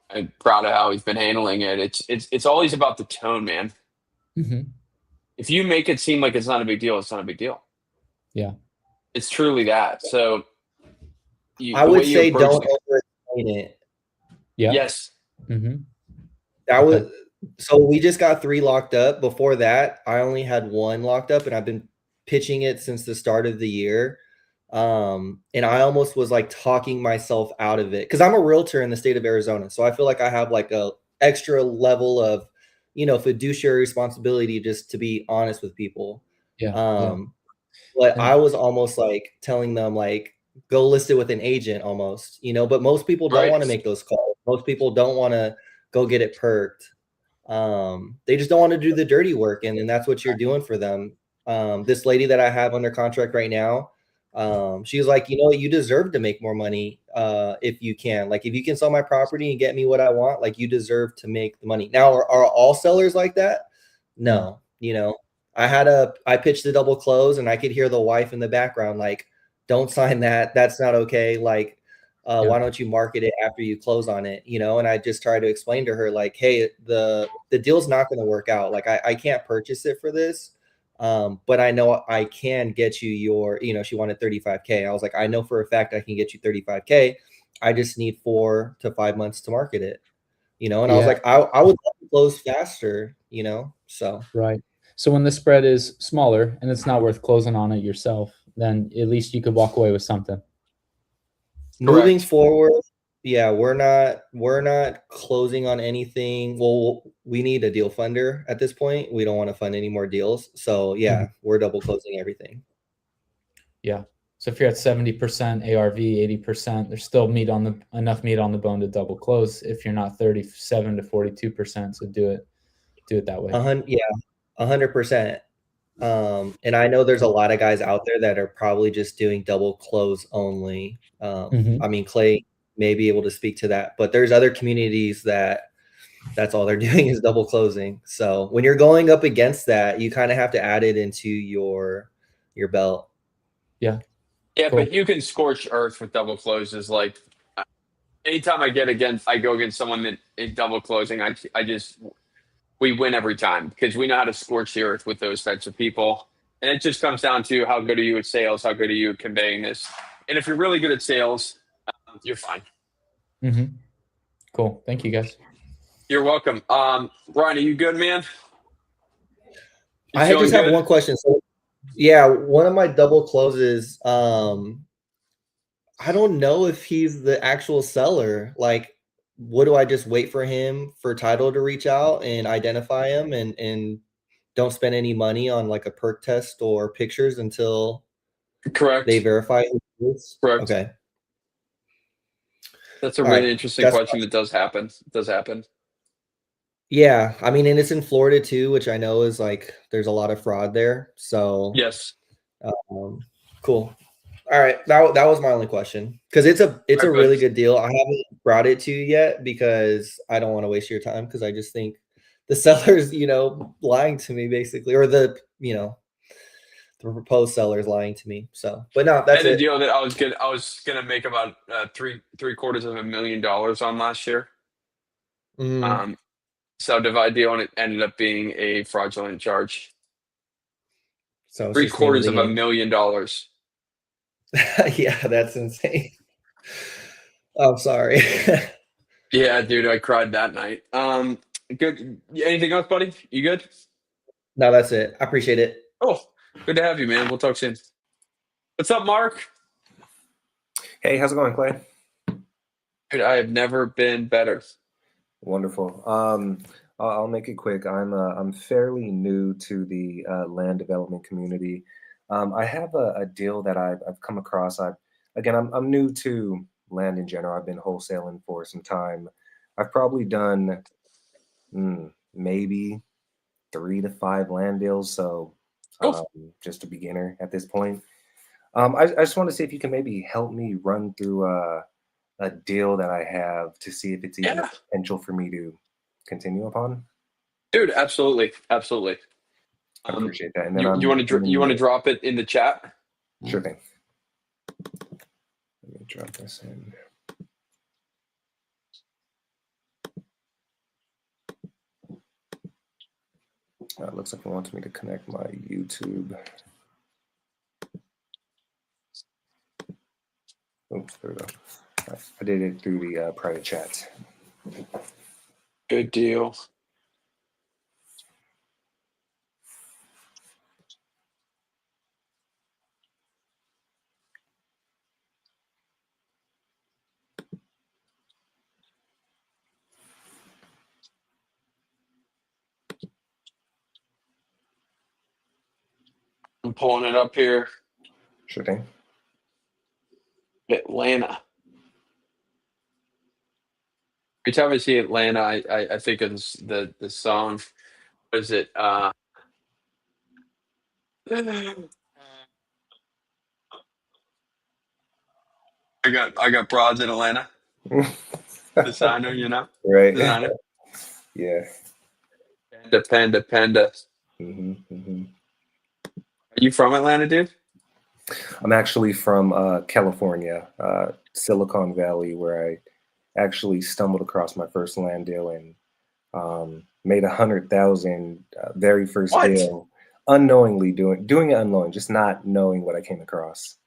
I'm proud of how he's been handling it. It's always about the tone, man. Mm-hmm. If you make it seem like it's not a big deal, it's not a big deal. Yeah, it's truly that. So, I would say don't overexplain it. Yeah. Yes. Mm-hmm. That was so we just got 3 locked up. Before that, I only had 1 locked up, and I've been pitching it since the start of the year. And I almost was like talking myself out of it because I'm a realtor in the state of Arizona. So I feel like I have like a extra level of, fiduciary responsibility just to be honest with people. But I was almost like telling them like, go list it with an agent almost, but most people don't want to make those calls. Most people don't want to go get it perked. They just don't want to do the dirty work. And that's what you're doing for them. This lady that I have under contract right now, she was like, you deserve to make more money if you can. Like, if you can sell my property and get me what I want, like, you deserve to make the money. Now, are all sellers like that? No. I pitched the double close, and I could hear the wife in the background like, don't sign that. That's not okay. Like, why don't you market it after you close on it? And I just tried to explain to her like, hey, the deal's not going to work out. Like, I can't purchase it for this. But I know I can get you your, she wanted 35K. I was like, I know for a fact I can get you 35K. I just need 4 to 5 months to market it, and I was like, I would love to close faster, so. Right. So when the spread is smaller and it's not worth closing on it yourself, then at least you could walk away with something. Moving forward, we're not closing on anything. Well, we need a deal funder at this point. We don't want to fund any more deals. So we're double closing everything. Yeah. So if you're at 70% ARV, 80%, there's still enough meat on the bone to double close. If you're not 37 to 42%, so do it that way. 100%. And I know there's a lot of guys out there that are probably just doing double close only. I mean, Clay may be able to speak to that, but there's other communities that's all they're doing is double closing. So when you're going up against that, you kind of have to add it into your belt. Yeah. Yeah, cool. But you can scorch earth with double closes. Like, anytime I go against someone that is double closing, we win every time because we know how to scorch the earth with those types of people. And it just comes down to how good are you at sales, how good are you at conveying this. And if you're really good at sales, you're fine. Mm-hmm. Cool. Thank you, guys. You're welcome. Brian, are you good, man? I just have one question. So, one of my double closes, I don't know if he's the actual seller. Like, what do I just wait for him for title to reach out and identify him and don't spend any money on like a perk test or pictures until Correct. they verify who it is? Correct. Okay. That's a All really right. interesting That's question. That does happen. It does happen. Yeah, I mean, and it's in Florida too, which I know is like there's a lot of fraud there. So Yes. cool. All right, that was my only question because it's a Alright, really bud. good deal. I haven't brought it to you yet because I don't want to waste your time because I just think the seller's lying to me basically, or the proposed seller's lying to me. So, but no, that's And the it. deal that I was gonna make about three-quarters of $1 million on last year. Mhm. Subdivide deal, and it ended up being a fraudulent charge. So it's Three just name of quarters the of $1 game. million. Yeah, that's insane. I'm sorry. Yeah, dude, I cried that night. Good. Anything else, buddy? You good? No, that's it. I appreciate it. Oh, good to have you, man. We'll talk soon. What's up, Mark? Hey, how's it going, Clay? Dude, I have never been better. Wonderful. I'll make it quick. I'm fairly new to the land development community. I have a deal that I've come across. I'm new to land in general. I've been wholesaling for some time. I've probably done maybe 3 to 5 land deals, so Oh. just a beginner at this point. I just want to see if you can maybe help me run through a deal that I have to see if it's even Yeah. potential for me to continue upon. Dude, absolutely, absolutely. I appreciate that. And then You want to drop it in the chat? Sure thing. Let me drop this in. It looks like it wants me to connect my YouTube. Oops, there we go. I did it through the private chat. Good deal. I'm pulling it up here. Sure thing. Atlanta. Every time I see Atlanta, I think of the song. What is it? I got broads in Atlanta. Designer, you know? Right. Designer. Yeah. Panda. hmm Are you from Atlanta, dude? I'm actually from California, Silicon Valley, where I actually stumbled across my first land deal and made 100,000 very first What? deal, unknowingly doing it unknowing, just not knowing what I came across.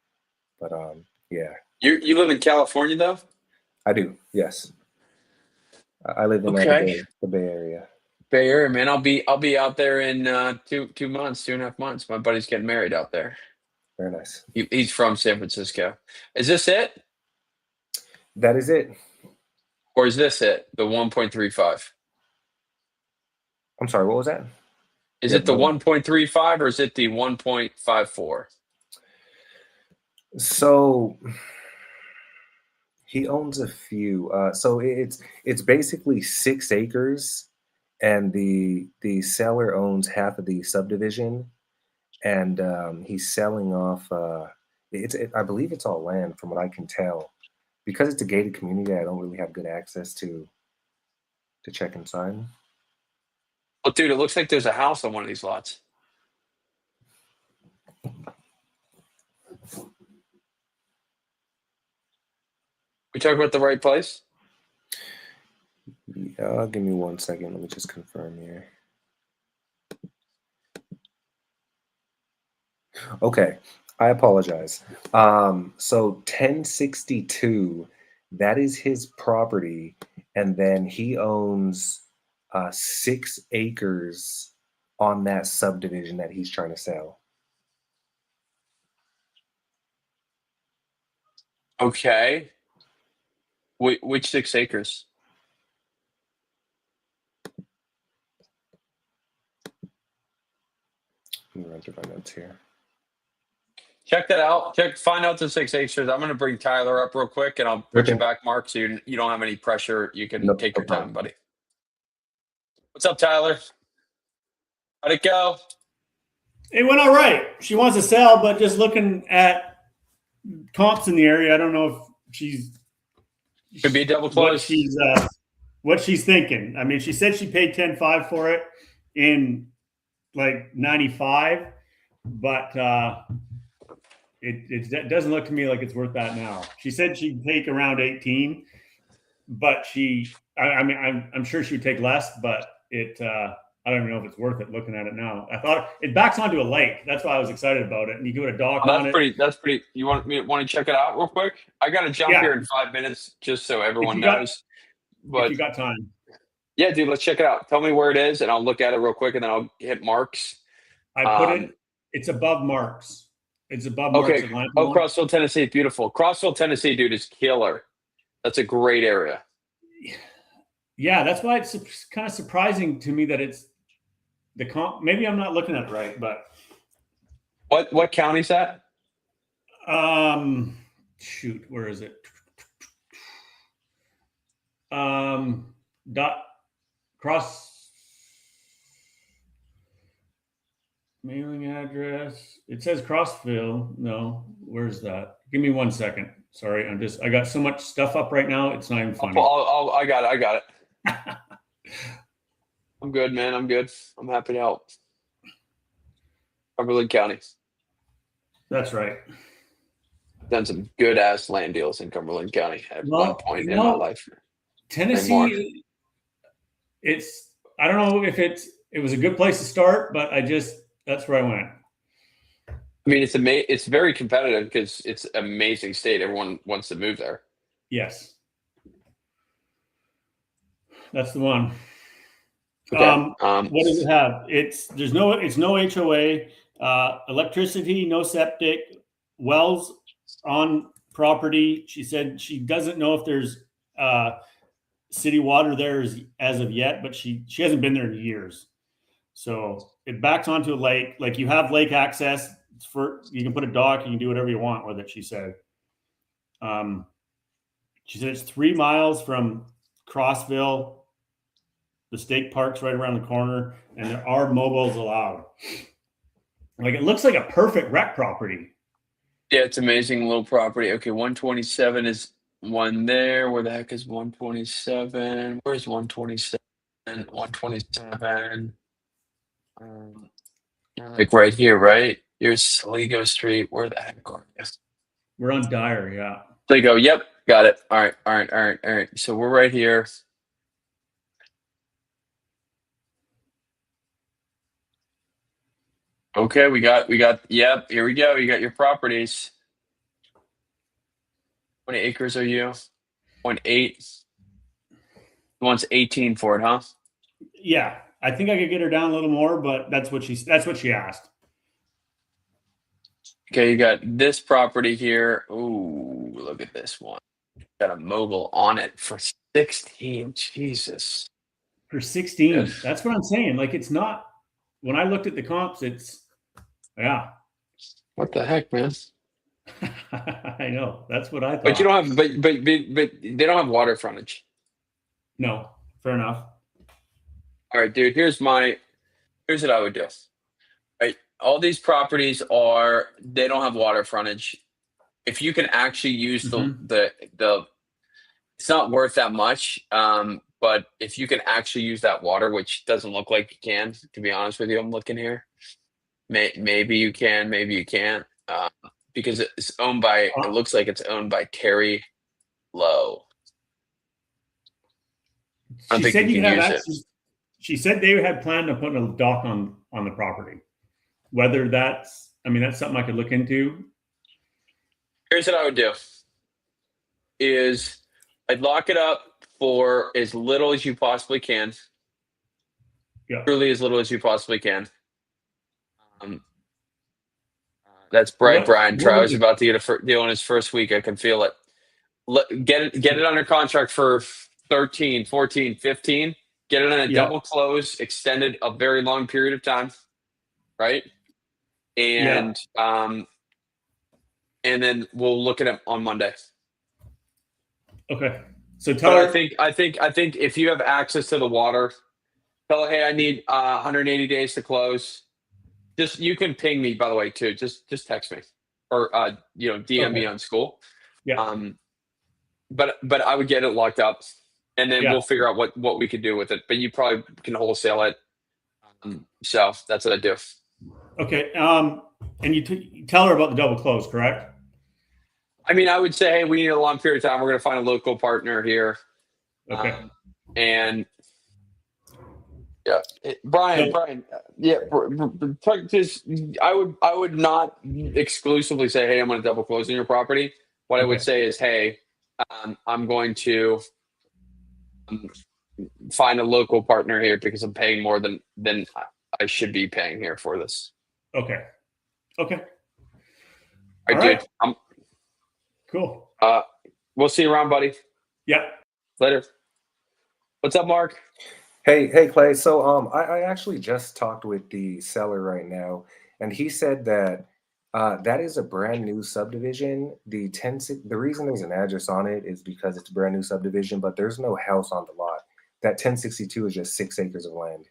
But yeah, You live in California though? I do. Yes, I live in Okay. the Bay Area. Bay Area, man. I'll be out there in 2.5 months. My buddy's getting married out there. Very nice. He's from San Francisco. Is this it? That is it. Or is this it? The 1.35? I'm sorry. What was that? Is Yeah, it the no. 1.35 or is it the 1.54? So he owns a few. So it's basically 6 acres, and the seller owns half of the subdivision, and he's selling off. I believe it's all land, from what I can tell, because it's a gated community. I don't really have good access to check inside. Well, dude, it looks like there's a house on one of these lots. We talking about the right place? Yeah, give me 1 second. Let me just confirm here. Okay, I apologize. So 1062, that is his property, and then he owns 6 acres on that subdivision that he's trying to sell. Okay. Which 6 acres? Let me run through my notes here. Check that out. Find out the 6 acres. I'm going to bring Tyler up real quick, and I'll put you Okay. back, Mark, so you don't have any pressure. You can Nope, take no your time, problem. buddy. What's up, Tyler? How'd it go? It went all right. She wants to sell, but just looking at comps in the area, I don't know if she's Could be a double what close. what she's thinking. I mean, she said she paid 10.5 for it in like 95, but it doesn't look to me like it's worth that now. She said she'd take around 18, but I mean, I'm sure she would take less, but I don't even know if it's worth it looking at it now. I thought it backs onto a lake. That's why I was excited about it. And you can put a dock on it. That's pretty. You want to check it out real quick? I got to jump Yeah. here in 5 minutes just so everyone If you got- knows. If But you got time. yeah, dude, let's check it out. Tell me where it is, and I'll look at it real quick, and then I'll hit Marks. I put it. It's above Marks. It's above Marks. Okay. Atlanta Oh, one. Crossville, Tennessee, beautiful. Crossville, Tennessee, dude, is killer. That's a great area. Yeah, that's why it's kind of surprising to me that it's the comp. Maybe I'm not looking at it right, but What county's that? shoot, where is it? Dot cross mailing address. It says Crossville. No, where's that? Give me 1 second. Sorry, I got so much stuff up right now. It's not even funny. I got it. I'm good, man. I'm good. I'm happy to help. Cumberland County. That's right. Done some good ass land deals in Cumberland County at one point in my life. Tennessee, I don't know if it was a good place to start, but that's where I went. I mean, it's very competitive because it's an amazing state. Everyone wants to move there. Yes. That's the one. Okay. What does it have? It's no HOA, electricity, no septic, wells on property. She said she doesn't know if there's city water there as of yet, but she hasn't been there in years. So it backs onto a lake. Like you have lake access you can put a dock, you can do whatever you want with it, she said. She said it's 3 miles from Crossville. The state park's right around the corner, and there are mobiles allowed. Like it looks like a perfect rec property. Yeah, it's amazing little property. Okay, 127 is one there. Where the heck is 127? Where's 127? 127. Like right here, right? Here's Sligo Street. Where the heck are you? We're on Dyer, yeah. Sligo. Yep, got it. All right. So we're right here. Okay, we got. Yep, here we go. You got your properties. How many acres are you? 0.8. Wants 18 for it, huh? Yeah, I think I could get her down a little more, but that's what she asked. Okay, you got this property here. Ooh, look at this one. Got a mogul on it for 16. Jesus. For 16. Yes. That's what I'm saying. Like it's not. When I looked at the comps, yeah. What the heck, man? I know. That's what I thought. But you don't have. But they don't have water frontage. No, fair enough. All right, dude. Here's what I would do. Right, all these properties they don't have water frontage. If you can actually use the it's not worth that much. But if you can actually use that water, which doesn't look like you can, to be honest with you, I'm looking here. Maybe you can, maybe you can't, because it's owned by. It looks like it's owned by Terry Lowe. I don't think you can use it. She said they had planned on putting a dock on the property. Whether that's something I could look into. Here's what I would do: is I'd lock it up for as little as you possibly can. Yeah, truly as little as you possibly can. That's Brian Trout is about to get a deal in his first week. I can feel it. Get it under contract for 13, 14, 15. Get it on a double close, extended a very long period of time. Right? and then we'll look at it on Monday. Okay. So tell But her. I think if you have access to the water, tell her, hey, I need 180 days to close. Just you can ping me, by the way, too. Just text me or DM me on school. Yeah. But I would get it locked up, and then Yeah. we'll figure out what we could do with it. But you probably can wholesale it. So that's what I do. Okay. And you tell her about the double close, correct? I mean, I would say, hey, we need a long period of time. We're going to find a local partner here. Okay. And yeah, Brian, yeah, just I would not exclusively say, hey, I'm going to double close on your property. What I would say is, hey, I'm going to find a local partner here because I'm paying more than I should be paying here for this. Okay. Okay. I All do. right. Cool. We'll see you around, buddy. Yeah. Later. What's up, Mark? Hey, Clay. So I actually just talked with the seller right now, and he said that that is a brand new subdivision. The reason there's an address on it is because it's a brand new subdivision, but there's no house on the lot. That 1062 is just 6 acres of land.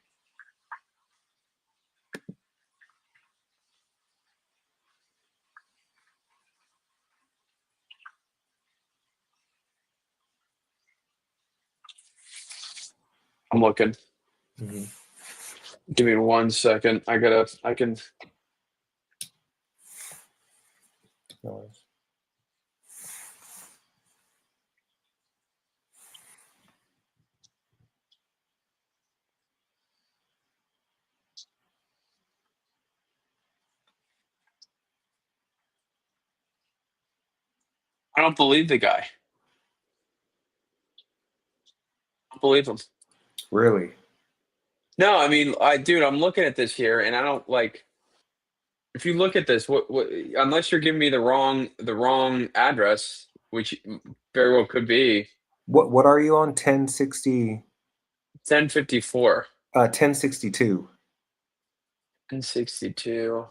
I'm looking. Give me 1 second. I can. No worries. I don't believe the guy. I don't believe him. Really? No, I mean, I'm looking at this here, and I don't like. If you look at this, what unless you're giving me the wrong address, which very well could be. What are you on? 1060? 1054. 1062. 1062.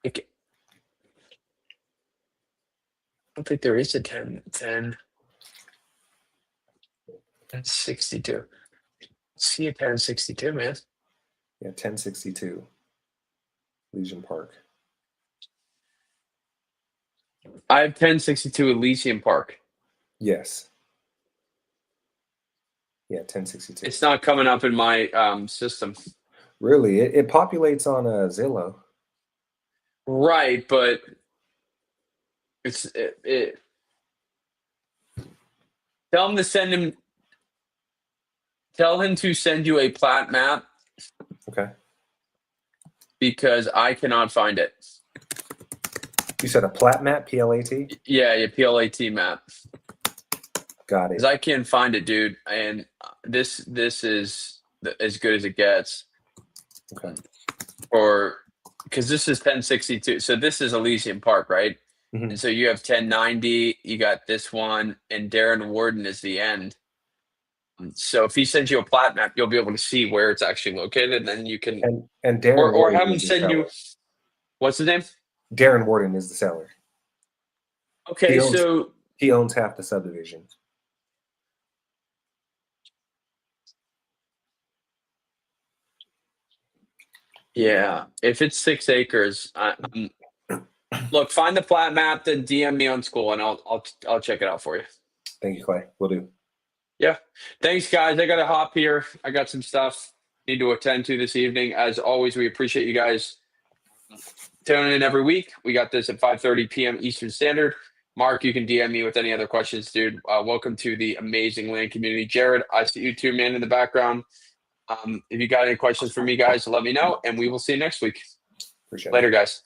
I don't think there is a 1062. See a 1062, man. Yeah, 1062. Legion Park. I have 1062 Elysium Park. Yes. Yeah, 1062. It's not coming up in my system. Really? It populates on Zillow. Right, but it's tell him to send him. Tell him to send you a plat map. Okay. Because I cannot find it. You said a plat map, PLAT? Yeah, your PLAT map. Got it. Because I can't find it, dude. And this is as good as it gets. Okay. Or because this is 1062. So this is Elysium Park, right? Mhm. And so you have 1090. You got this one, and Darren Warden is the end. So if he sends you a plat map, you'll be able to see where it's actually located, and then you can And Darren or Warden have him is the send you. seller. What's the name? Darren Warden is the seller. Okay, He owns- so He owns half the subdivision. yeah, if it's 6 acres, look, find the plat map, then DM me on school, and I'll check it out for you. Thank you, Clay. Will do. Yeah, thanks, guys. I got to hop here. I got some stuff need to attend to this evening. As always, we appreciate you guys tuning in every week. We got this at 5:30 p.m. Eastern Standard. Mark, you can DM me with any other questions, dude. Welcome to the amazing land community. Jared, I see you too, man, in the background. If you got any questions for me, guys, let me know, and we will see you next week. Appreciate it. Later, guys.